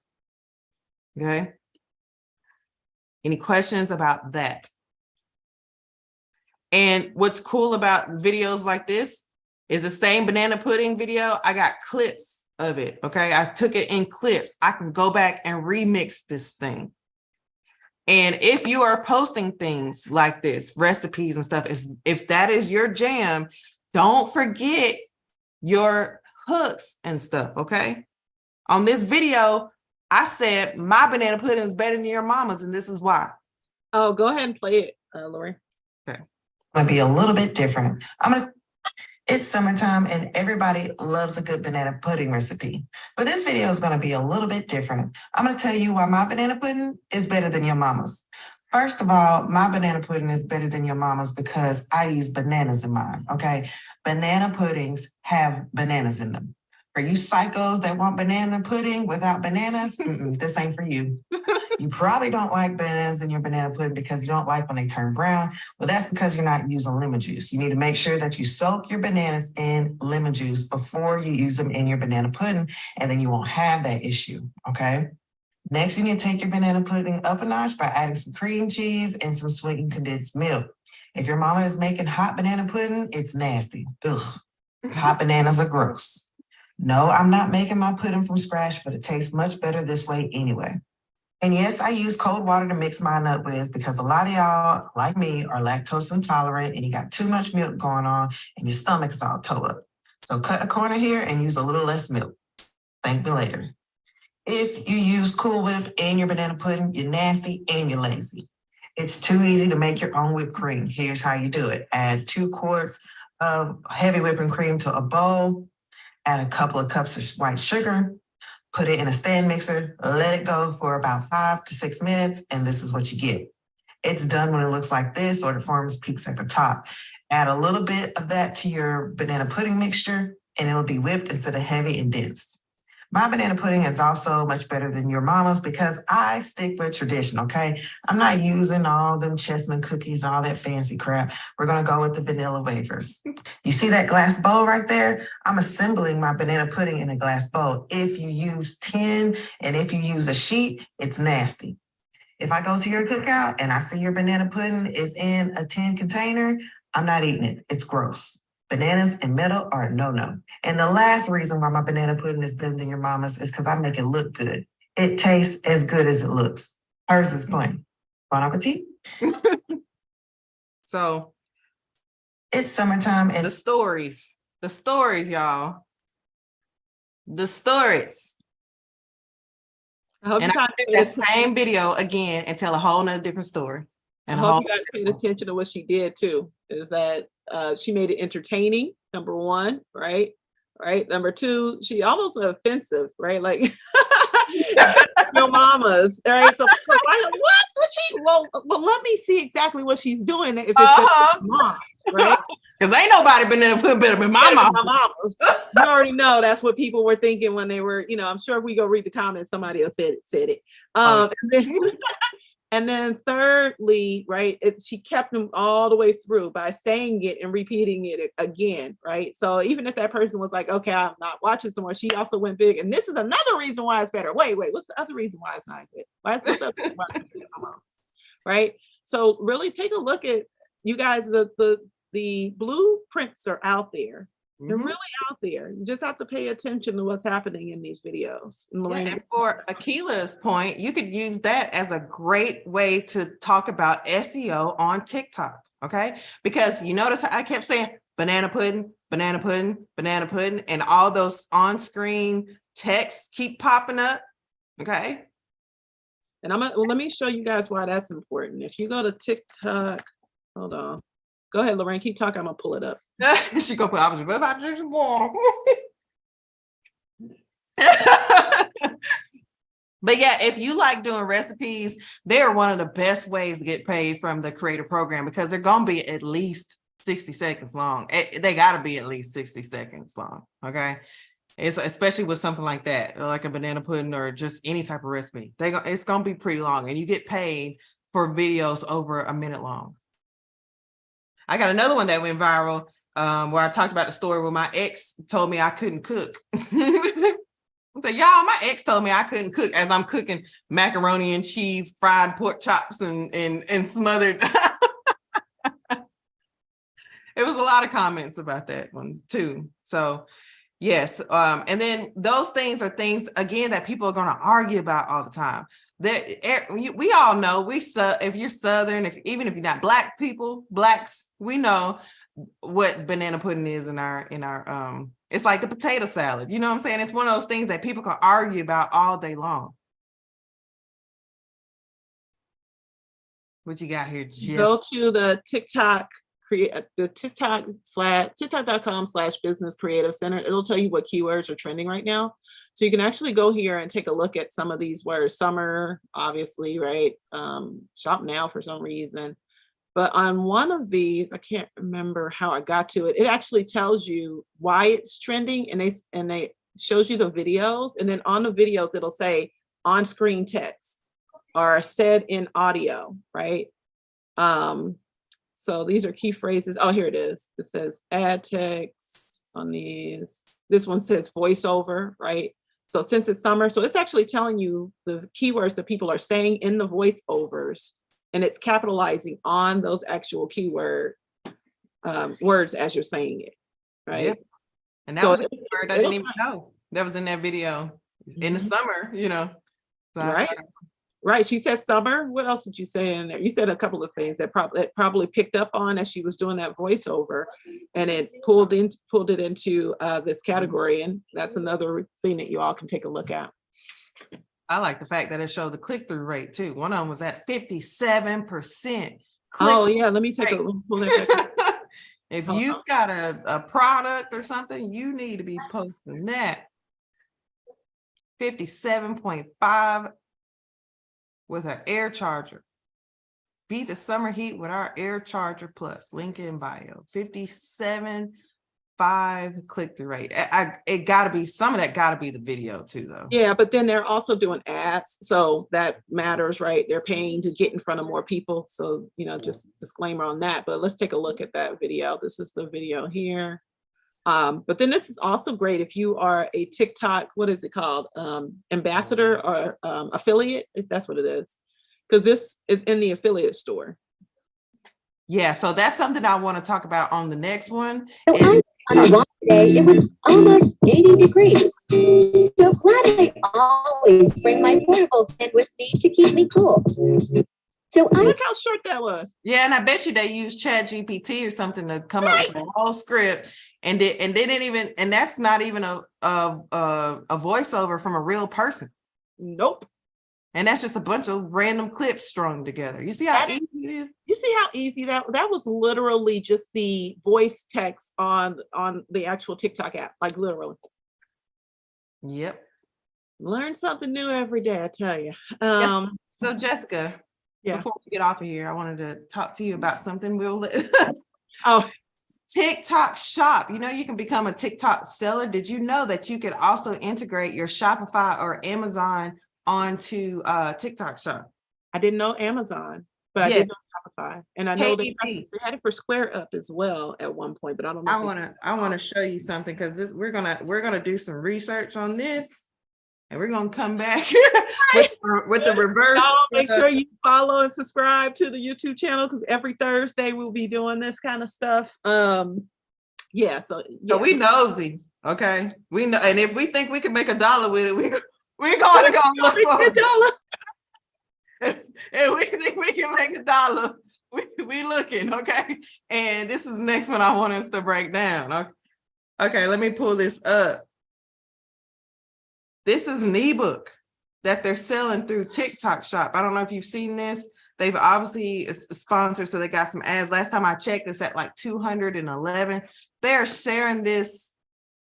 Okay. Any questions about that? And what's cool about videos like this is the same banana pudding video. I got clips of it. Okay. I took it in clips. I can go back and remix this thing. And if you are posting things like this, recipes and stuff, if that is your jam, don't forget your hooks and stuff. Okay. On this video, I said my banana pudding is better than your mama's, and this is why. Oh, go ahead and play it, Lori. Okay. Gonna be a little bit different. It's summertime and everybody loves a good banana pudding recipe. But this video is going to be a little bit different. I'm going to tell you why my banana pudding is better than your mama's. First of all, my banana pudding is better than your mama's because I use bananas in mine, okay? Banana puddings have bananas in them. For you psychos that want banana pudding without bananas, this ain't for you. You probably don't like bananas in your banana pudding because you don't like when they turn brown. Well, that's because you're not using lemon juice. You need to make sure that you soak your bananas in lemon juice before you use them in your banana pudding, and then you won't have that issue, okay? Next, you need to take your banana pudding up a notch by adding some cream cheese and some sweetened condensed milk. If your mama is making hot banana pudding, it's nasty. Ugh, hot bananas are gross. No, I'm not making my pudding from scratch, but it tastes much better this way anyway. And yes, I use cold water to mix mine up with because a lot of y'all, like me, are lactose intolerant and you got too much milk going on and your stomach is all toe up. So cut a corner here and use a little less milk. Thank me later. If you use Cool Whip in your banana pudding, you're nasty and you're lazy. It's too easy to make your own whipped cream. Here's how you do it. Add 2 quarts of heavy whipping cream to a bowl. Add a couple of cups of white sugar. Put it in a stand mixer, let it go for about 5 to 6 minutes, and this is what you get. It's done when it looks like this, or the forms peaks at the top. Add a little bit of that to your banana pudding mixture, and it'll be whipped instead of heavy and dense. My banana pudding is also much better than your mama's because I stick with tradition, okay? I'm not using all them chestnut cookies and all that fancy crap. We're gonna go with the vanilla wafers. You see that glass bowl right there? I'm assembling my banana pudding in a glass bowl. If you use tin and if you use a sheet, it's nasty. If I go to your cookout and I see your banana pudding is in a tin container, I'm not eating it. It's gross. Bananas and metal are a no-no. And the last reason why my banana pudding is better than your mama's is because I make it look good. It tastes as good as it looks. Hers is plain. Bon appetit. So it's summertime and the stories, y'all. The stories. I hope And you I guys did paid that attention. same video again and tell a whole nother different story. I And hope you guys paid attention to what she did too. Is that she made it entertaining, number 1, right? Right. Number 2, she almost was offensive, right? Like your mama's, right? So what she? Well, let me see exactly what she's doing if it's mom, right? Because ain't nobody been there put better than my mama. You already know that's what people were thinking when they were, I'm sure if we go read the comments, somebody else said it. And then thirdly, right, she kept them all the way through by saying it and repeating it again, right? So even if that person was like, okay, I'm not watching some more, she also went big. And this is another reason why it's better. Wait, what's the other reason why it's not good? What's the other reason why it's better? right? So really take a look at, you guys, the blueprints are out there. They're Mhm. really out there. You just have to pay attention to what's happening in these videos. And Yeah, Lorraine, and for Akila's point, you could use that as a great way to talk about SEO on TikTok. Okay. Because you notice how I kept saying banana pudding, banana pudding, banana pudding, and all those on-screen texts keep popping up. Okay. and let me show you guys why that's important. If you go to TikTok, hold on. Go ahead, Lorraine, keep talking. I'm gonna pull it up. She go put opposite, but I drink some water. But yeah, if you like doing recipes, they're one of the best ways to get paid from the creator program because they're gonna be at least 60 seconds long. They gotta be at least 60 seconds long. Okay. It's especially with something like that, like a banana pudding or just any type of recipe. It's gonna be pretty long, and you get paid for videos over a minute long. I got another one that went viral where I talked about the story where my ex told me I couldn't cook. So y'all, my ex told me I couldn't cook as I'm cooking macaroni and cheese, fried pork chops, and smothered. It was a lot of comments about that one too. So yes, and then those things are things again that people are going to argue about all the time. That we all know if you're Southern, even if you're not blacks, we know what banana pudding is in our it's like the potato salad. You know what I'm saying? It's one of those things that people can argue about all day long. What you got here, Jeff? Go to the TikTok, the TikTok.com/business creative center. It'll tell you what keywords are trending right now. So you can actually go here and take a look at some of these words. Summer, obviously, right? Shop now for some reason. But on one of these, I can't remember how I got to it. It actually tells you why it's trending, and they shows you the videos, and then on the videos it'll say on-screen text or said in audio, right? So these are key phrases. Oh, here it is. It says add text on these. This one says voiceover, right? So since it's summer, so it's actually telling you the keywords that people are saying in the voiceovers, and it's capitalizing on those actual keyword words as you're saying it, right? Yep. And that So was a word I didn't even know that was in that video in the summer, So right. Right. She said summer. What else did you say in there? You said a couple of things that probably picked up on as she was doing that voiceover, and it pulled it into this category. And that's another thing that you all can take a look at. I like the fact that it showed the click-through rate too. One of them was at 57%. Oh yeah, let me take a pull that back. If you've got a product or something, you need to be posting that. 57.5 with our air charger. Beat the summer heat with our air charger plus. Link in bio. 57.5 click-through rate. It gotta be, some of that gotta be the video too, though. Yeah, but then they're also doing ads, so that matters, right? They're paying to get in front of more people. So, just disclaimer on that. But let's take a look at that video. This is the video here. But then this is also great if you are a TikTok, what is it called? Ambassador or affiliate, if that's what it is. Because this is in the affiliate store. Yeah, so that's something I want to talk about on the next one. So on a warm day, it was almost 80 degrees. So glad I always bring my portable fan with me to keep me cool. So Look how short that was. Yeah, and I bet you they used ChatGPT or something to come up with a whole script. And they didn't even, and that's not even a voiceover from a real person. Nope. And that's just a bunch of random clips strung together. You see how easy it is? You see how easy that was literally just the voice text on the actual TikTok app, like literally. Yep. Learn something new every day, I tell you. So Jessica, before we get off of here, I wanted to talk to you about something. Oh, TikTok shop. You can become a TikTok seller. Did you know that you could also integrate your Shopify or Amazon onto TikTok shop? I didn't know Amazon, but I did know Shopify, and I know they had it for Square Up as well at one point. But I don't know. I want to show you something because we're gonna do some research on this, And we're gonna come back with the reverse. Y'all make sure you follow and subscribe to the YouTube channel because every Thursday we'll be doing this kind of stuff. Yeah, so we nosy, okay? We know, and if we think we can make $1 with it, we're going to go look for $1. And we think we can make $1. We looking, okay? And this is the next one I want us to break down. Okay, let me pull this up. This is an ebook that they're selling through TikTok Shop. I don't know if you've seen this. They've obviously sponsored, so they got some ads. Last time I checked, it's at like 211. They're sharing this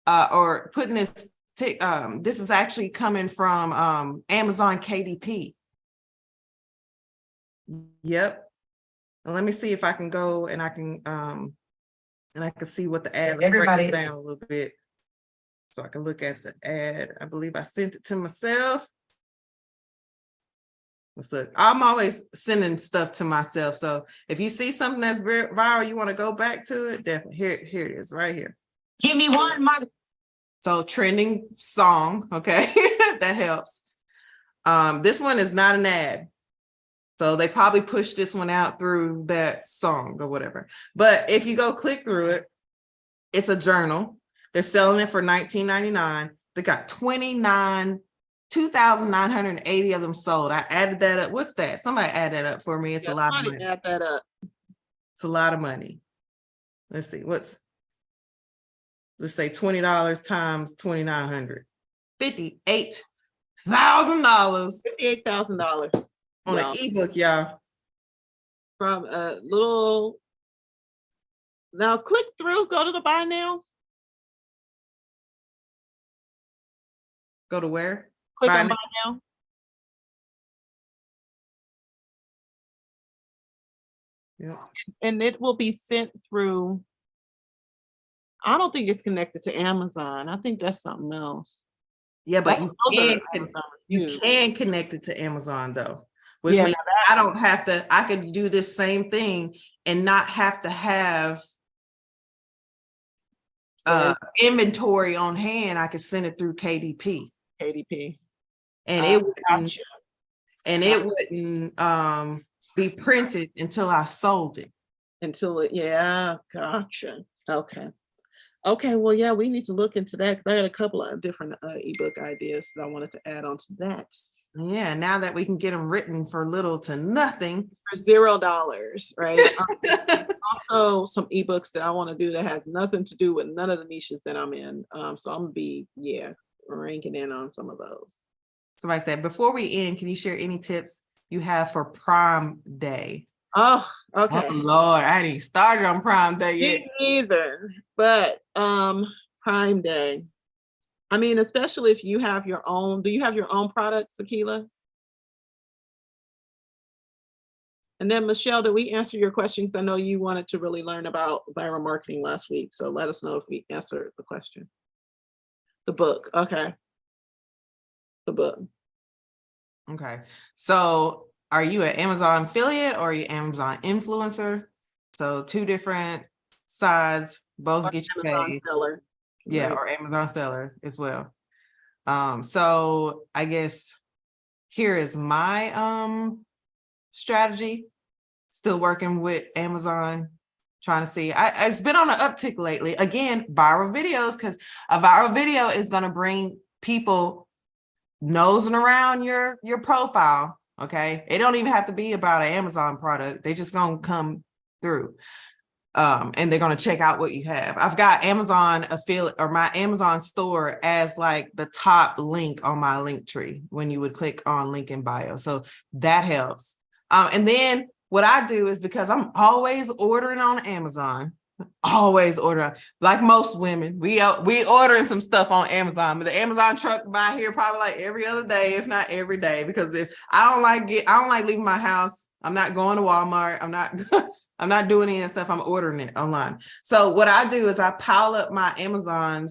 or putting this. This is actually coming from Amazon KDP. Yep. And let me see if I can go and I can see what the ad. Let's break it down a little bit so I can look at the ad. I believe I sent it to myself. Let's look. I'm always sending stuff to myself. So if you see something that's viral, you want to go back to it, definitely. Here it is, right here. Give me one, Marty. So trending song, okay, that helps. This one is not an ad. So they probably pushed this one out through that song or whatever. But if you go click through it, it's a journal. They're selling it for $19.99. They got 2,980 of them sold. I added that up. What's that? Somebody add that up for me. It's a lot of money. Add that up. It's a lot of money. Let's see. Let's say $20 times 2,900. $58,000. $58,000 on an ebook, y'all. From a little. Now click through. Go to the buy now. Go to where? Click on buy now. Yeah. And it will be sent through. I don't think it's connected to Amazon. I think that's something else. Yeah, but you can connect it to Amazon though, which means I don't have to. I could do this same thing and not have to have inventory on hand. I could send it through KDP. And it wouldn't be printed until I sold it. Gotcha. Okay, well, yeah, we need to look into that. I had a couple of different ebook ideas that I wanted to add on to that. Yeah, now that we can get them written for little to nothing. For $0, right? Also, some ebooks that I want to do that has nothing to do with none of the niches that I'm in. So I'm gonna be, ranking in on some of those. Somebody said, before we end, can you share any tips you have for Prime Day? Oh, okay. Oh Lord, I ain't even started on Prime Day yet. Me neither, but Prime Day. I mean, especially if you have your own. Do you have your own products, Akila? And then Michelle, did we answer your questions? I know you wanted to really learn about viral marketing last week, so let us know if we answered the question. The book, okay. The book. Okay, so are you an Amazon affiliate or are you Amazon influencer? So two different sides, both get you paid. Seller. Yeah, right. Or Amazon seller as well. So I guess here is my strategy. Still working with Amazon, trying to see. It's been on an uptick lately. Again, viral videos, because a viral video is going to bring people nosing around your profile. Okay, it don't even have to be about an Amazon product. They just gonna come through, and they're gonna check out what you have. I've got Amazon affiliate or my Amazon store as like the top link on my link tree when you would click on link in bio. So that helps. And then what I do is, because I'm always ordering on Amazon. Always order, like most women, we ordering some stuff on Amazon, but the Amazon truck by here probably like every other day, if not every day, because if I don't like leaving my house. I'm not going to Walmart. I'm not doing any of that stuff. I'm ordering it online. So what I do is I pile up my Amazon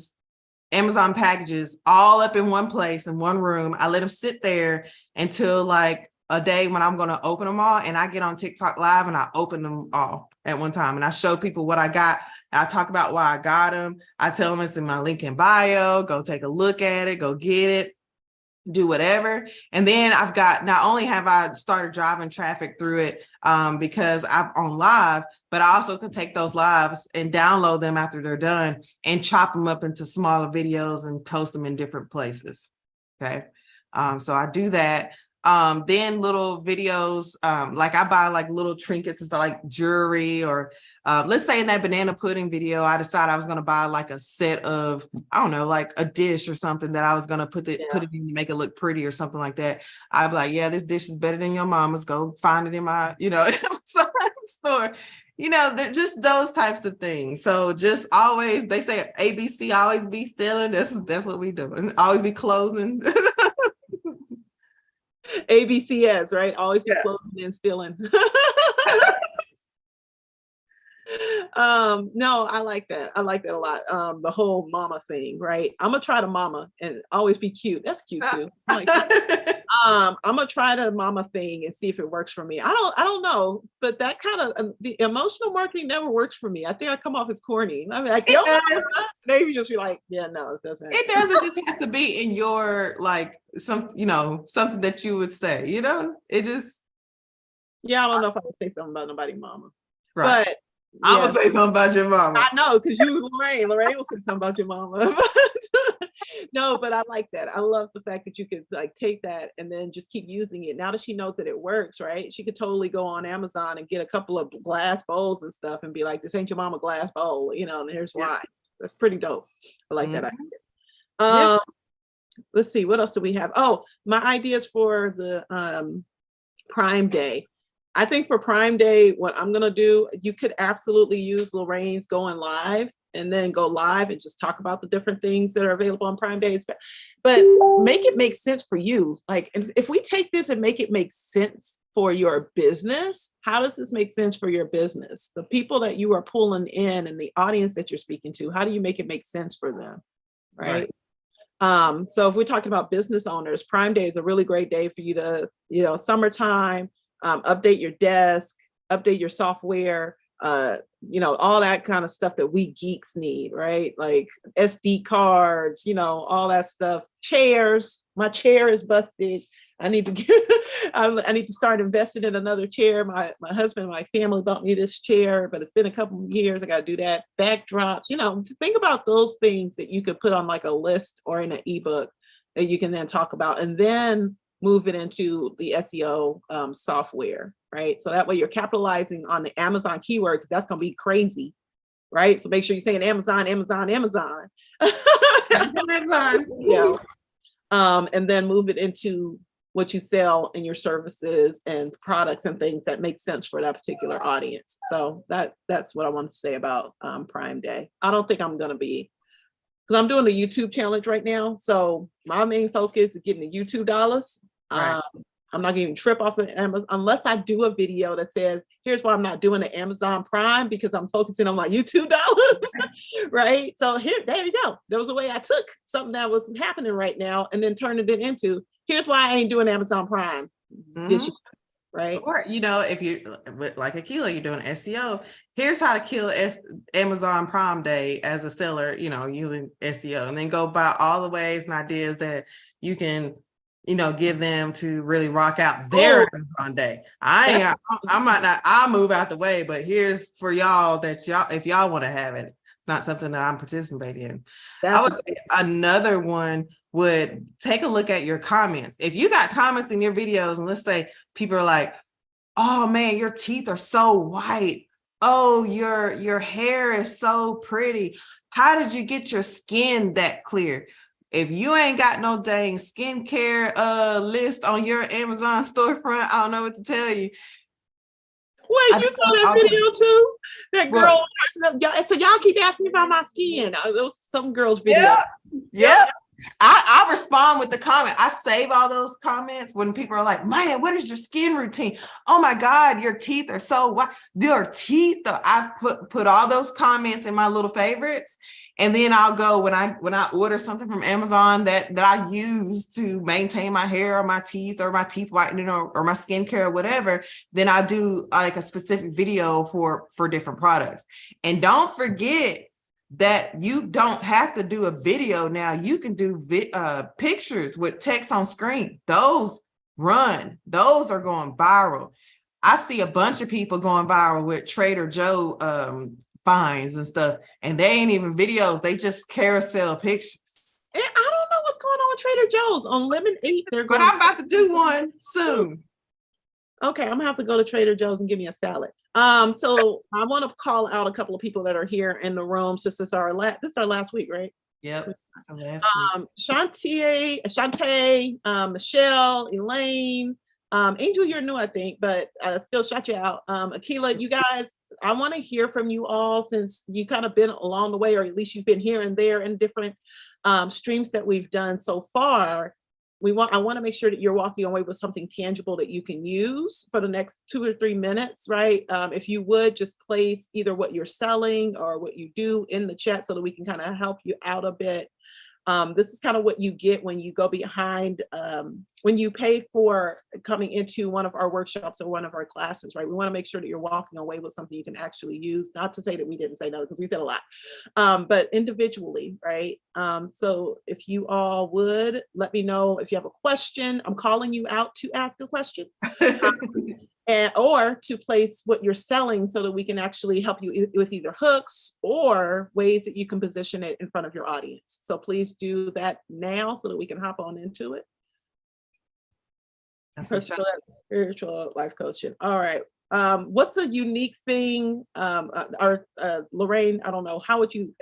packages all up in one place in one room. I let them sit there until like a day when I'm going to open them all, and I get on TikTok live and I open them all at one time, and I show people what I got. I talk about why I got them. I tell them it's in my link in bio. Go take a look at it. Go get it. do whatever. And then I've got, not only have I started driving traffic through it because I'm on live, but I also can take those lives and download them after they're done and chop them up into smaller videos and post them in different places. Okay. So I do that. Then little videos, like I buy like little trinkets and stuff like jewelry, or let's say in that banana pudding video, I decided I was going to buy like a set of, I don't know, like a dish or something that I was going to put it in to make it look pretty or something like that. I'd be like, yeah, this dish is better than your mama's. Go find it in my, store. Just those types of things. So just always, they say ABC, always be stealing. That's what we do. And always be closing. ABCS, right? Always be closing and stealing. No, I like that. I like that a lot. The whole mama thing, right? I'm gonna try the mama and always be cute. That's cute too. I'm gonna try the mama thing and see if it works for me. I don't know, but that kind of the emotional marketing never works for me. I think I come off as corny. I mean, like, maybe just be like, yeah, no, it doesn't. It doesn't just have to be in your like something that you would say. It just. Yeah, I don't know if I would say something about nobody mama, right. But I'm gonna say something about your mama. I know, because you, Lorraine will say something about your mama. No, but I like that. I love the fact that you could like take that and then just keep using it. Now that she knows that it works, right? She could totally go on Amazon and get a couple of glass bowls and stuff and be like, this ain't your mama glass bowl, and here's why. That's pretty dope. I like that idea. Let's see, what else do we have? Oh, my ideas for the Prime Day. I think for Prime Day, what I'm going to do, you could absolutely use Lorraine's going live and then go live and just talk about the different things that are available on Prime Days. But make it make sense for you. Like, if we take this and make it make sense for your business, how does this make sense for your business? The people that you are pulling in and the audience that you're speaking to, how do you make it make sense for them? Right. So if we're talking about business owners, Prime Day is a really great day for you to, summertime, update your desk, update your software, all that kind of stuff that we geeks need, right? Like SD cards, all that stuff. Chairs, my chair is busted. I need to start investing in another chair. My husband and my family bought me this chair, but it's been a couple of years. I got to do that. Backdrops, think about those things that you could put on like a list or in an ebook that you can then talk about, and then move it into the SEO software, right? So that way you're capitalizing on the Amazon keyword, because that's going to be crazy, right? So make sure you're saying Amazon, Amazon, Amazon. Amazon. And then move it into what you sell in your services and products and things that make sense for that particular audience. So that's what I want to say about Prime Day. I don't think I'm going to be, because I'm doing the YouTube challenge right now. So my main focus is getting the YouTube dollars. Right. I'm not going to trip off of Amazon unless I do a video that says, here's why I'm not doing the Amazon Prime, because I'm focusing on my YouTube dollars. Right. So there you go. There was a way I took something that was happening right now and then turned it into, here's why I ain't doing Amazon Prime this year. Right. Or, if you like Akila, you're doing SEO. Here's how to kill Amazon Prime Day as a seller, using SEO, and then go by all the ways and ideas that you can, give them to really rock out their Amazon Day. I'll move out the way, but here's for y'all that if y'all want to have it. It's not something that I'm participating in. I would say another one would take a look at your comments. If you got comments in your videos, and let's say people are like, oh man, your teeth are so white. Oh, your hair is so pretty. How did you get your skin that clear? If you ain't got no dang skincare list on your Amazon storefront, I don't know what to tell you. Wait, you saw that video too? That girl, so y'all keep asking me about my skin. There was some girl's video. Yeah. I respond with the comment. I save all those comments when people are like, man, what is your skin routine? Oh my God, your teeth are so white. Your teeth, I put all those comments in my little favorites. And then I'll go when I order something from Amazon that I use to maintain my hair or my teeth whitening or my skincare or whatever, then I do like a specific video for different products. And don't forget that you don't have to do a video now. You can do pictures with text on screen. Those are going viral. I see a bunch of people going viral with Trader Joe finds and stuff, and they ain't even videos. They just carousel pictures. And I don't know what's going on with Trader Joe's on Lemon 8. But I'm about to do one soon. Okay, I'm gonna have to go to Trader Joe's and give me a salad. So I want to call out a couple of people that are here in the room. Since this is our last week, right? Yep. Shantae, Michelle, Elaine, Angel, you're new, I think, but still shout you out. Akila, you guys, I want to hear from you all since you kind of been along the way, or at least you've been here and there in different streams that we've done so far. I want to make sure that you're walking away with something tangible that you can use for the next 2 or 3 minutes, right? If you would just place either what you're selling or what you do in the chat so that we can kind of help you out a bit. This is kind of what you get when you go behind, when you pay for coming into one of our workshops or one of our classes, right? We want to make sure that you're walking away with something you can actually use, not to say that we didn't say no, because we said a lot, but individually, right? So if you all would let me know if you have a question. I'm calling you out to ask a question. Or to place what you're selling so that we can actually help you with either hooks or ways that you can position it in front of your audience. So please do that now so that we can hop on into it. Personal and spiritual life coaching. All right. What's a unique thing, Lorraine, I don't know, how would you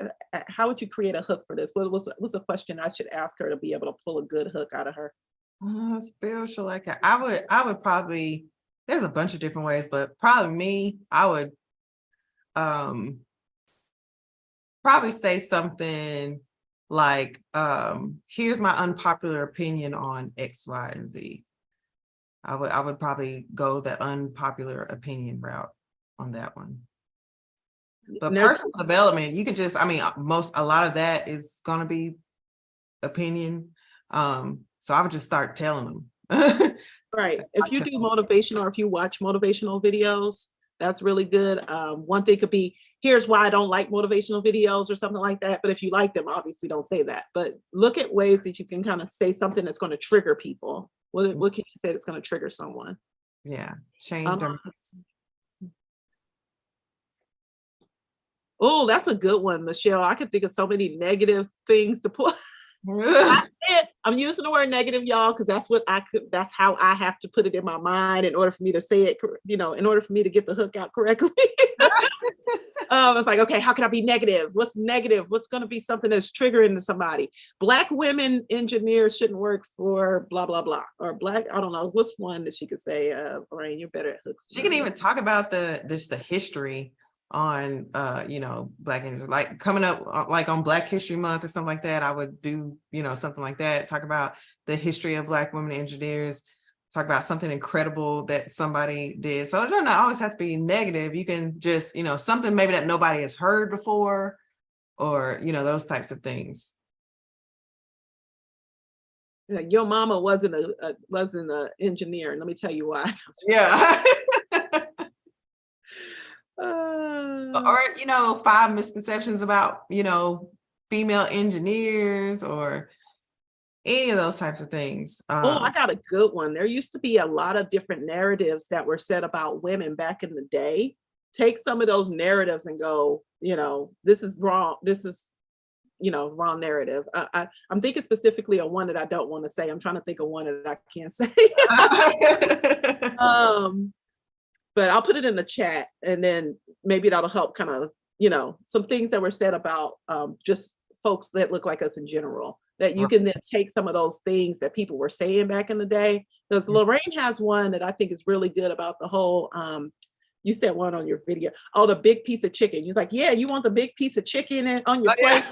create a hook for this? What's a question I should ask her to be able to pull a good hook out of her? Spiritual, like I would probably, there's a bunch of different ways, but probably me, I would probably say something like, here's my unpopular opinion on X, Y, and Z. I would probably go the unpopular opinion route on that one. But personal development, you can just, I mean, a lot of that is going to be opinion. So I would just start telling them. Right. If you do motivational, or if you watch motivational videos, that's really good. One thing could be, here's why I don't like motivational videos or something like that. But if you like them, obviously don't say that. But look at ways that you can kind of say something that's going to trigger people. What can you say that's going to trigger someone? Yeah. Change them. Oh, that's a good one, Michelle. I could think of so many negative things to put. I'm using the word negative, y'all, because that's how I have to put it in my mind in order for me to say it, in order for me to get the hook out correctly. It's like, okay, how can I be negative? What's negative? What's going to be something that's triggering to somebody? Black women engineers shouldn't work for blah, blah, blah. Or black, I don't know. What's one that she could say, Lorraine, you're better at hooks. She can even talk about the history on Black engineers, like coming up like on Black History Month or something like that. I would do something like that, talk about the history of Black women engineers, talk about something incredible that somebody did. So it doesn't always have to be negative. You can just something maybe that nobody has heard before, or those types of things. Your mama wasn't an engineer, and let me tell you why. Yeah. Or 5 misconceptions about female engineers, or any of those types of things. I got a good one. There used to be a lot of different narratives that were said about women back in the day. Take some of those narratives and go, this is wrong. This is wrong narrative. I'm thinking specifically of one that I don't want to say. I'm trying to think of one that I can't say. But I'll put it in the chat, and then maybe that'll help kind of, some things that were said about just folks that look like us in general, that you can then take some of those things that people were saying back in the day. Because Lorraine has one that I think is really good about the whole, you said one on your video, the big piece of chicken. You're like, yeah, you want the big piece of chicken on your plate?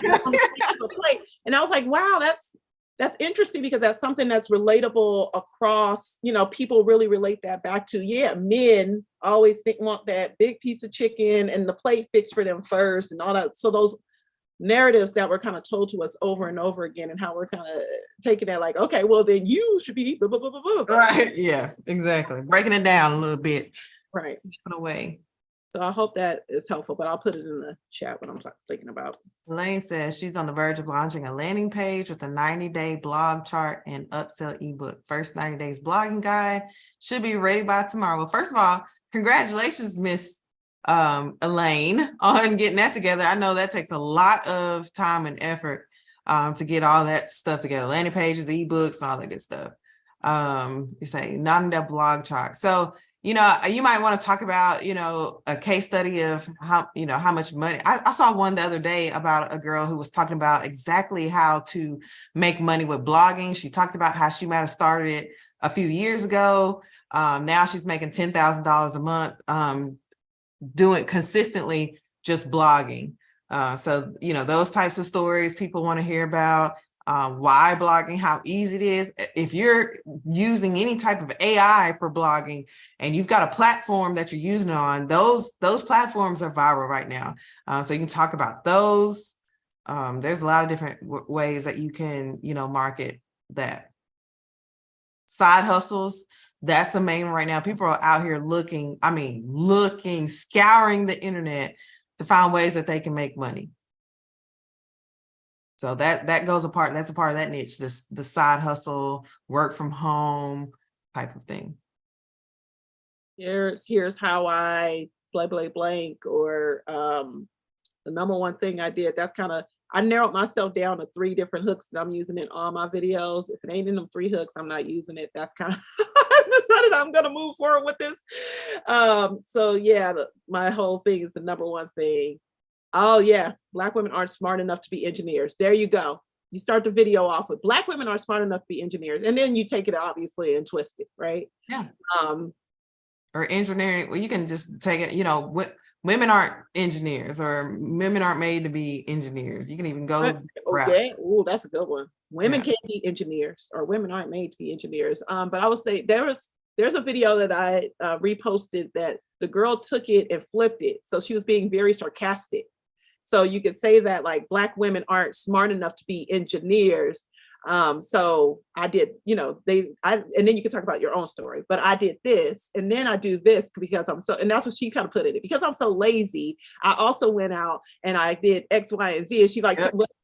Plate. And I was like, wow, that's interesting, because that's something that's relatable across, people really relate that back to, men always want that big piece of chicken and the plate fixed for them first and all that. So those narratives that were kind of told to us over and over again, and how we're kind of taking that like, okay, well then you should be blah, blah, blah, blah, blah. Right. Yeah, exactly. Breaking it down a little bit. Right. Away. So I hope that is helpful, but I'll put it in the chat what I'm thinking about. Elaine says she's on the verge of launching a landing page with a 90-day blog chart and upsell ebook. First 90 days blogging guide should be ready by tomorrow. Well, first of all, congratulations, Miss Elaine, on getting that together. I know that takes a lot of time and effort to get all that stuff together, landing pages, ebooks, and all that good stuff. You say 90-day blog chart. So you might want to talk about, a case study of how much money. I saw one the other day about a girl who was talking about exactly how to make money with blogging. She talked about how she might have started it a few years ago. Now she's making $10,000 a month doing consistently just blogging. So, those types of stories people want to hear about. Why blogging, how easy it is. If you're using any type of AI for blogging and you've got a platform that you're using on, those platforms are viral right now. So you can talk about those. There's a lot of different ways that you can, market that. Side hustles, that's the main one right now. People are out here looking, scouring the internet to find ways that they can make money. So that goes apart. That's a part of that niche, the side hustle, work from home type of thing. Here's how I blank, or the number one thing I did. That's I narrowed myself down to 3 different hooks that I'm using in all my videos. If it ain't in them 3 hooks, I'm not using it. That's kind of I decided I'm gonna move forward with this. So yeah, my whole thing is the number one thing. Oh yeah, Black women aren't smart enough to be engineers. There you go. You start the video off with Black women aren't smart enough to be engineers, and then you take it obviously and twist it, right? Yeah. Or engineering. Well, you can just take it. Women aren't engineers, or women aren't made to be engineers. You can even go. Okay. Oh, that's a good one. Women can't be engineers, or women aren't made to be engineers. But I would say there's a video that I reposted that the girl took it and flipped it. So she was being very sarcastic. So you could say that like Black women aren't smart enough to be engineers. So I did, and then you can talk about your own story, but I did this, and then I do this because and that's what she kind of put in it. Because I'm so lazy, I also went out and I did X, Y, and Z. And she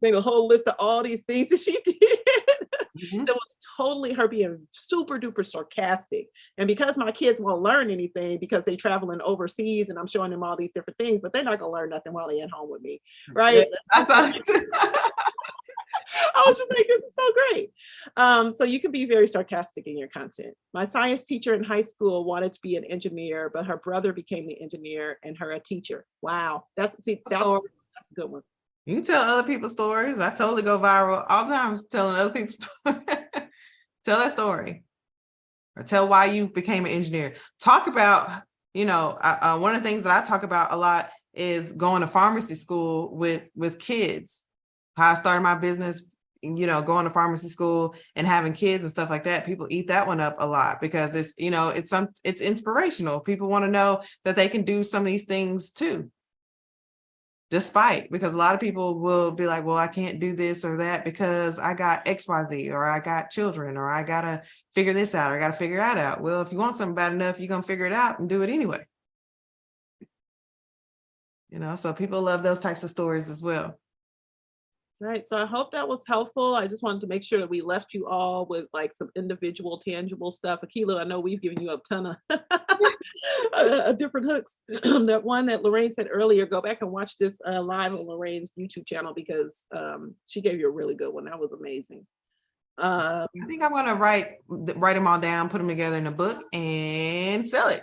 made a whole list of all these things that she did. Mm-hmm. So it was totally her being super duper sarcastic. And because my kids won't learn anything because they traveling overseas and I'm showing them all these different things, but they're not gonna learn nothing while they're at home with me, right? Yeah, I was just like, this is so great. So you can be very sarcastic in your content. My science teacher in high school wanted to be an engineer, but her brother became the engineer and her a teacher. Wow, that's a good one. You can tell other people's stories. I totally go viral all the time telling other people's stories. Tell that story, or tell why you became an engineer. Talk about, one of the things that I talk about a lot is going to pharmacy school with kids. How I started my business, going to pharmacy school and having kids and stuff like that. People eat that one up a lot because it's inspirational. People want to know that they can do some of these things too. Because a lot of people will be like, well, I can't do this or that because I got XYZ, or I got children, or I got to figure this out, or I got to figure that out. Well, if you want something bad enough, you're going to figure it out and do it anyway. So people love those types of stories as well. Right. So I hope that was helpful. I just wanted to make sure that we left you all with like some individual, tangible stuff. Akila, I know we've given you a ton of different hooks. That one that Lorraine said earlier, go back and watch this live on Lorraine's YouTube channel because she gave you a really good one. That was amazing. I think I'm going to write them all down, put them together in a book and sell it.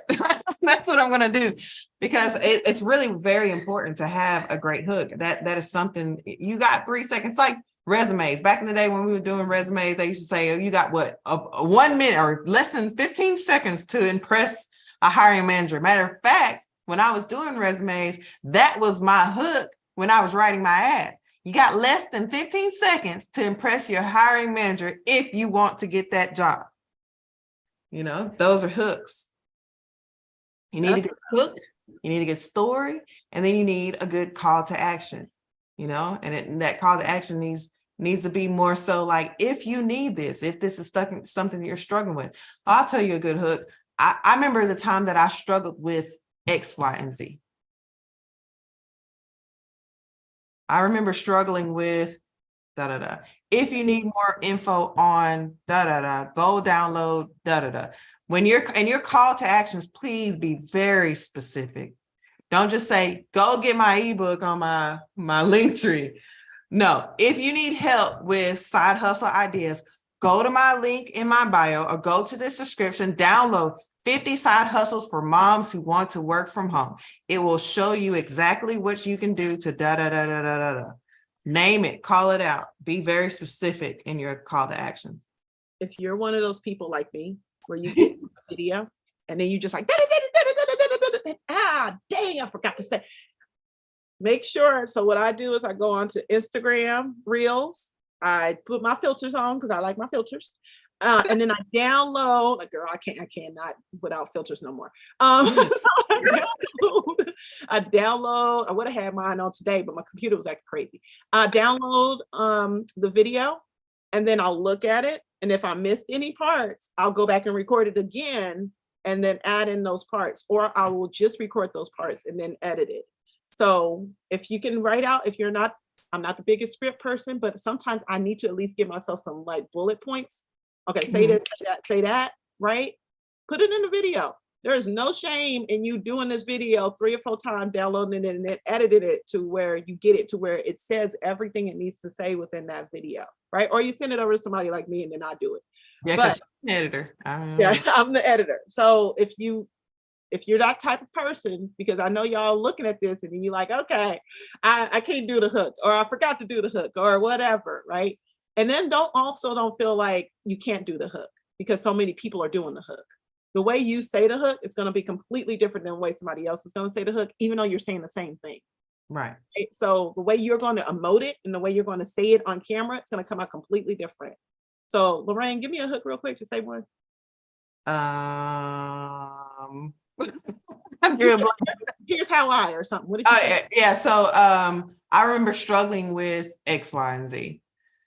That's what I'm going to do, because it's really very important to have a great hook. That is something. You got 3 seconds, like resumes. Back in the day when we were doing resumes, they used to say, oh, you got what, a 1 minute or less than 15 seconds to impress a hiring manager. Matter of fact, when I was doing resumes, that was my hook when I was writing my ads. You got less than 15 seconds to impress your hiring manager if you want to get that job. Those are hooks. You need a good hook, you need a good story, and then you need a good call to action, and that call to action needs to be more so like, if you need this, if this is something that you're struggling with. I'll tell you a good hook. I remember the time that I struggled with X, Y, and Z. I remember struggling with da da da. If you need more info on da da da, go download da da da. When you're and your call to actions, please be very specific. Don't just say, go get my ebook on my link tree. No, if you need help with side hustle ideas, go to my link in my bio or go to this description, download 50 side hustles for moms who want to work from home. It will show you exactly what you can do to da da da da da da da. Name it, call it out. Be very specific in your call to actions. If you're one of those people like me, where you get a video and then you just like, dang, I forgot to say. Make sure, so what I do is I go onto Instagram Reels. I put my filters on because I like my filters. And then I download, like, girl, I cannot without filters no more. So I download, I would have had mine on today, but my computer was acting crazy. I download the video and then I'll look at it. And if I missed any parts, I'll go back and record it again and then add in those parts, or I will just record those parts and then edit it. So if you can write out, if you're not, I'm not the biggest script person, but sometimes I need to at least give myself some like bullet points. Okay, say this, say that, right? Put it in the video. There is no shame in you doing this video 3 or 4 times, downloading it and then editing it to where you get it to where it says everything it needs to say within that video, right? Or you send it over to somebody like me and then I do it. Yeah, but I'm an editor. Yeah, I'm the editor. So if you're that type of person, because I know y'all looking at this and you're like, okay, I can't do the hook, or I forgot to do the hook, or whatever, right? And then don't feel like you can't do the hook because so many people are doing the hook. The way you say the hook is going to be completely different than the way somebody else is going to say the hook, even though you're saying the same thing. Right. So the way you're going to emote it and the way you're going to say it on camera, it's going to come out completely different. So Lorraine, give me a hook real quick to say one. Here's how I or something. What did you say? Yeah. So I remember struggling with X, Y, and Z.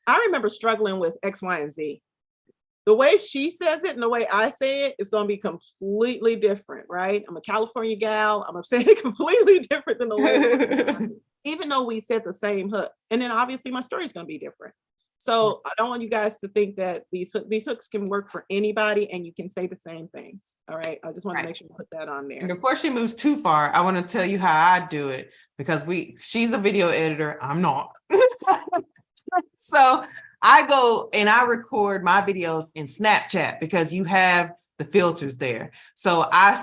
I remember struggling with X, Y, and Z. The way she says it and the way I say it is going to be completely different, right? I'm a California gal. I'm saying it completely different than the way, even though we said the same hook. And then obviously my story is going to be different. So I don't want you guys to think that these hooks can work for anybody and you can say the same things. All right. I just want to make sure you put that on there. And before she moves too far, I want to tell you how I do it because she's a video editor. I'm not. So I go and I record my videos in Snapchat because you have the filters there. So I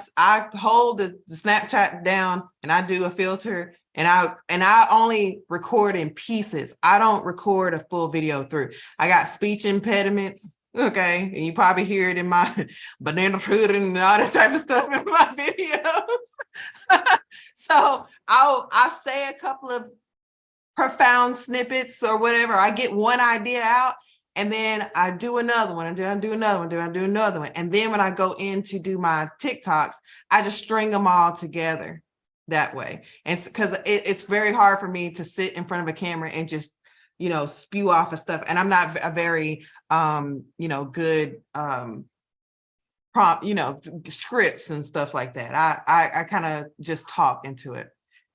hold the Snapchat down and I do a filter and I only record in pieces. I don't record a full video through. I got speech impediments. Okay. And you probably hear it in my banana pudding and all that type of stuff in my videos. So I'll say a couple of profound snippets or whatever. I get one idea out and then I do another one and then I do another one, then I do another one. And then when I go in to do my TikToks, I just string them all together that way. And because it's very hard for me to sit in front of a camera and just, spew off of stuff. And I'm not a very, good prompt, scripts and stuff like that. I kind of just talk into it.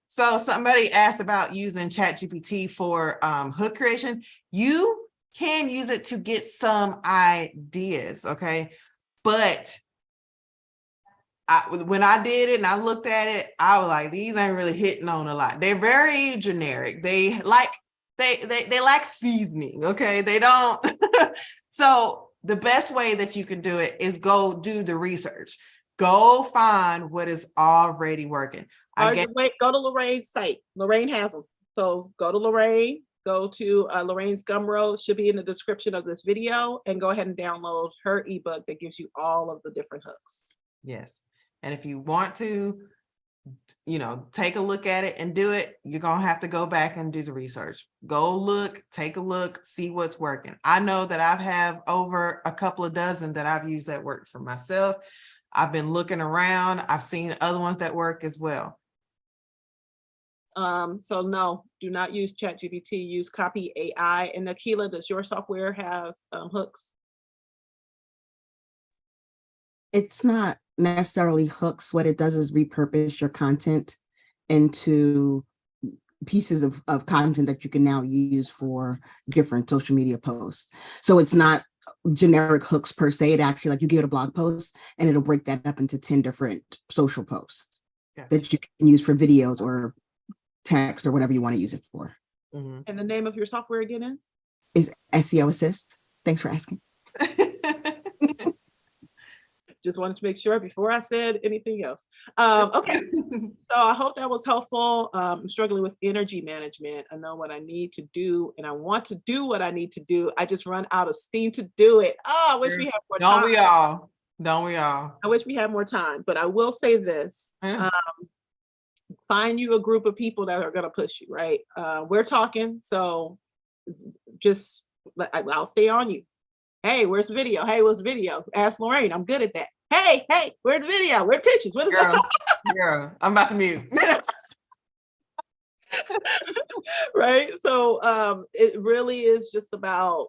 So somebody asked about using ChatGPT for hook creation. You can use it to get some ideas, okay? But when I did it and I looked at it, I was like, these ain't really hitting on a lot. They're very generic. They lack seasoning, okay? They don't. So the best way that you can do it is go do the research. Go find what is already working. Go to Lorraine's site. Lorraine has them. So go to Lorraine, go to Lorraine's Gumroad, should be in the description of this video, and go ahead and download her ebook that gives you all of the different hooks. Yes. And if you want to, take a look at it and do it, you're going to have to go back and do the research. Go look, take a look, see what's working. I know that I have over a couple of dozen that I've used that work for myself. I've been looking around. I've seen other ones that work as well. So no, do not use ChatGPT, use Copy AI. And Akila, does your software have hooks? It's not necessarily hooks. What it does is repurpose your content into pieces of content that you can now use for different social media posts. So it's not generic hooks per se. It actually, like, you give it a blog post and it'll break that up into 10 different social posts that you can use for videos or text or whatever you want to use it for. Mhm. And the name of your software again Is SEO Assist. Thanks for asking. Just wanted to make sure before I said anything else. Okay, so I hope that was helpful. I'm struggling with energy management. I know what I need to do, and I want to do what I need to do. I just run out of steam to do it. Oh, I wish we had more time. Don't we all? Don't we all? I wish we had more time, but I will say this. Yeah. Find you a group of people that are going to push you, right? We're talking, so just I'll stay on you. Hey, where's the video? Hey, what's the video? Ask Lorraine. I'm good at that. Hey, where's the video? Where pictures? What is that? Girl, I'm about to mute. Right. So it really is just about,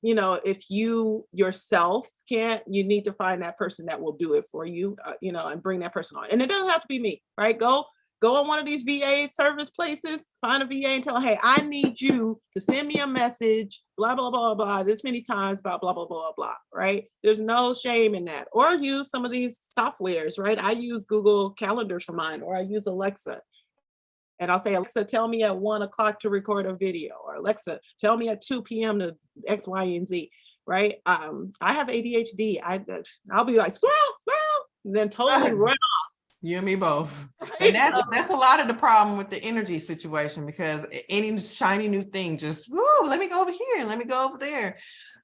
if you yourself can't, you need to find that person that will do it for you, and bring that person on. And it doesn't have to be me, right? Go on one of these VA service places, find a VA and tell her, hey, I need you to send me a message, blah, blah, blah, blah, this many times about blah, blah, blah, blah, right? There's no shame in that. Or use some of these softwares, right? I use Google Calendars for mine, or I use Alexa. And I'll say, Alexa, tell me at 1 o'clock to record a video, or Alexa, tell me at 2 p.m. to X, Y, and Z, right? I have ADHD. I'll be like, squirrel, and then totally run. You and me both. Right? And that's a lot of the problem with the energy situation, because any shiny new thing just, woo, let me go over here and let me go over there.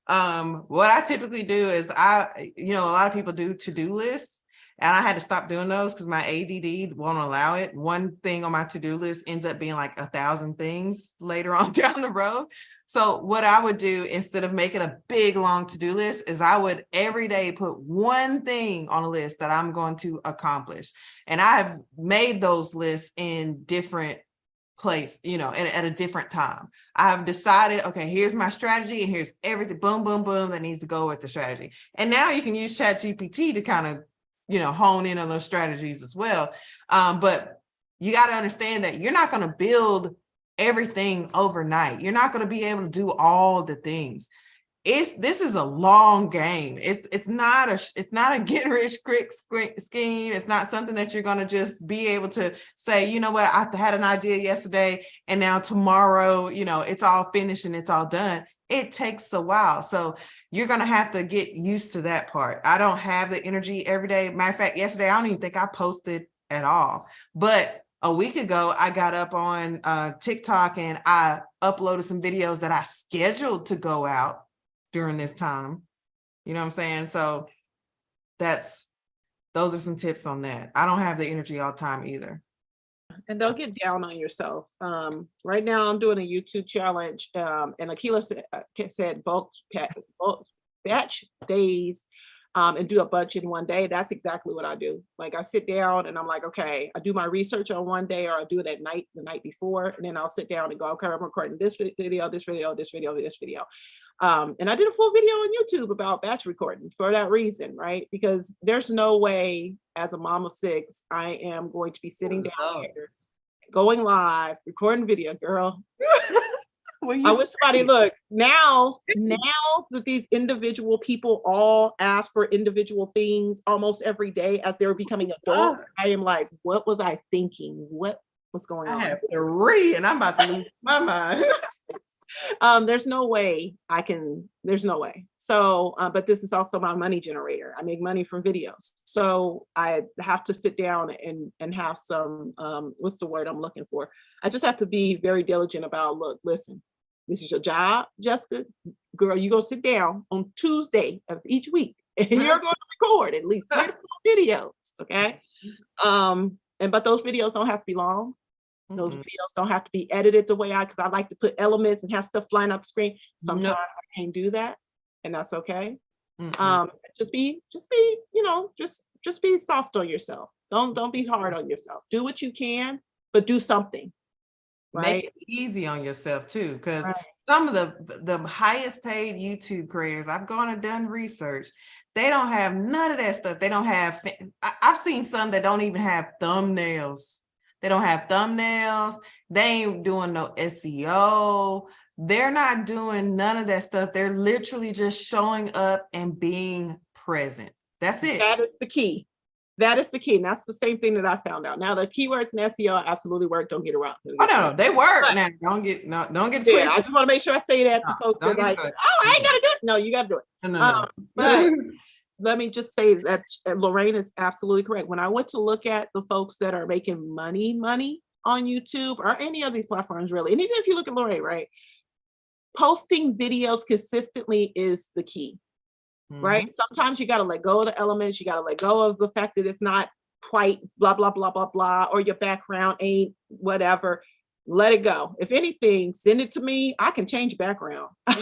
What I typically do is a lot of people do to-do lists, and I had to stop doing those because my ADD won't allow it. One thing on my to-do list ends up being like 1,000 things later on down the road. So what I would do, instead of making a big long to-do list, is I would every day put one thing on a list that I'm going to accomplish. And I have made those lists in different place, and at a different time. I have decided, okay, here's my strategy and here's everything, boom, boom, boom, that needs to go with the strategy. And now you can use ChatGPT to kind of, hone in on those strategies as well. But you got to understand that you're not going to build everything overnight. You're not going to be able to do all the things. This is a long game. It's not a get rich quick scheme. It's not something that you're going to just be able to say, you know what, I had an idea yesterday and now tomorrow, it's all finished and it's all done. It takes a while. So you're going to have to get used to that part. I don't have the energy every day. Matter of fact, yesterday, I don't even think I posted at all. But a week ago, I got up on TikTok and I uploaded some videos that I scheduled to go out during this time. You know what I'm saying? So those are some tips on that. I don't have the energy all the time either. And don't get down on yourself. Right now I'm doing a YouTube challenge, and Akila said bulk batch days, and do a bunch in one day. That's exactly what I do. Like, I sit down and I'm like, okay, I do my research on one day, or I do it at night, the night before, and then I'll sit down and go, okay, I'm recording this video, this video, this video, this video. And I did a full video on YouTube about batch recording for that reason, right? Because there's no way, as a mom of 6, I am going to be sitting down here, going live, recording video, girl. I wish somebody look now that these individual people all ask for individual things almost every day as they're becoming adults. I am like, what was I thinking? What was going on? I have 3 and I'm about to lose my mind. There's no way there's no way. So, but this is also my money generator. I make money from videos. So I have to sit down and have some, what's the word I'm looking for? I just have to be very diligent about, look, listen, this is your job, Jessica. Girl, you go sit down on Tuesday of each week and you're going to record at least 3 to 4 videos. Okay. But those videos don't have to be long. Those videos don't have to be edited the way because I like to put elements and have stuff flying up the screen. Sometimes I can't do that, and that's okay. Just be, just be soft on yourself. Don't be hard on yourself. Do what you can, but do something. Right? Make it easy on yourself too, because some of the highest paid YouTube creators, I've gone and done research. They don't have none of that stuff. They don't have. I've seen some that don't even have thumbnails. They don't have thumbnails. They ain't doing no SEO. They're not doing none of that stuff. They're literally just showing up and being present. That's it. That is the key. That is the key. And that's the same thing that I found out. Now the keywords and SEO absolutely work. Don't get it wrong. Oh no, they work. Now don't get it twisted. Yeah, I just want to make sure I say that to folks that like, oh, I ain't gotta do it. No, you gotta do it. No. But let me just say that Lorraine is absolutely correct. When I went to look at the folks that are making money on YouTube or any of these platforms, really, and even if you look at Lorraine, right, posting videos consistently is the key. Right? Sometimes you got to let go of the elements. You got to let go of the fact that it's not quite blah, blah, blah, blah, blah, or your background ain't whatever. Let it go. If anything, send it to me. I can change background. I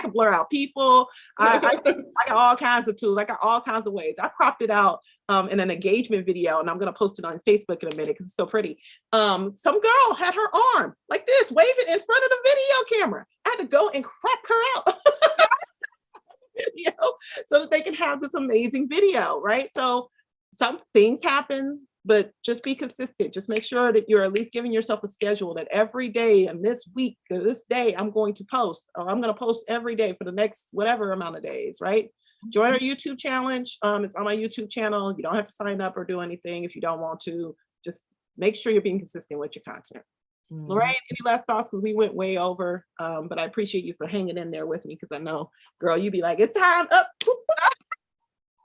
can blur out people. I got all kinds of tools. I got all kinds of ways. I cropped it out in an engagement video, and I'm going to post it on Facebook in a minute because it's so pretty. Some girl had her arm like this, waving in front of the video camera. I had to go and crop her out. Video so that they can have this amazing video, right? So some things happen, but just be consistent. Just make sure that you're at least giving yourself a schedule that every day and this week or this day I'm going to post, or I'm going to post every day for the next whatever amount of days, right? Join our YouTube challenge. It's on my YouTube channel. You don't have to sign up or do anything if you don't want to. Just make sure you're being consistent with your content. Lorraine, any last thoughts? Because we went way over, but I appreciate you for hanging in there with me because I know, girl, you be like, it's time up.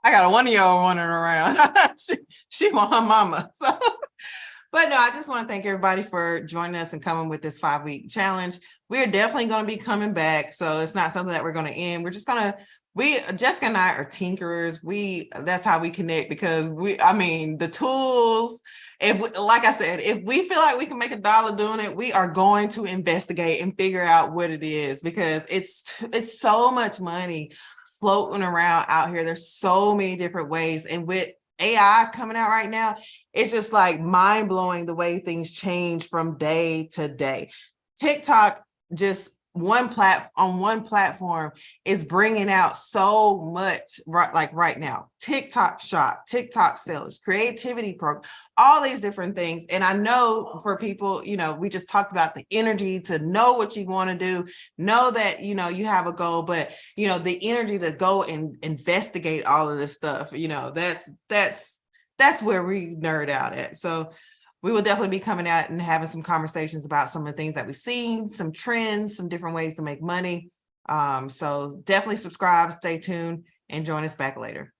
I got a 1-year-old running around. she want her mama. So, but no, I just want to thank everybody for joining us and coming with this 5-week challenge. We're definitely going to be coming back. So it's not something that we're going to end. We're just going to, Jessica and I are tinkerers. That's how we connect because the tools, like I said, if we feel like we can make $1 doing it, we are going to investigate and figure out what it is because it's so much money floating around out here. There's so many different ways. And with AI coming out right now, it's just like mind blowing the way things change from day to day. TikTok just one platform is bringing out so much right now. TikTok shop, TikTok sellers, creativity program, all these different things. And I know for people, we just talked about the energy to know what you want to do, know that, you have a goal, but, the energy to go and investigate all of this stuff, that's where we nerd out at. So we will definitely be coming out and having some conversations about some of the things that we've seen, some trends, some different ways to make money. So definitely subscribe, stay tuned, and join us back later.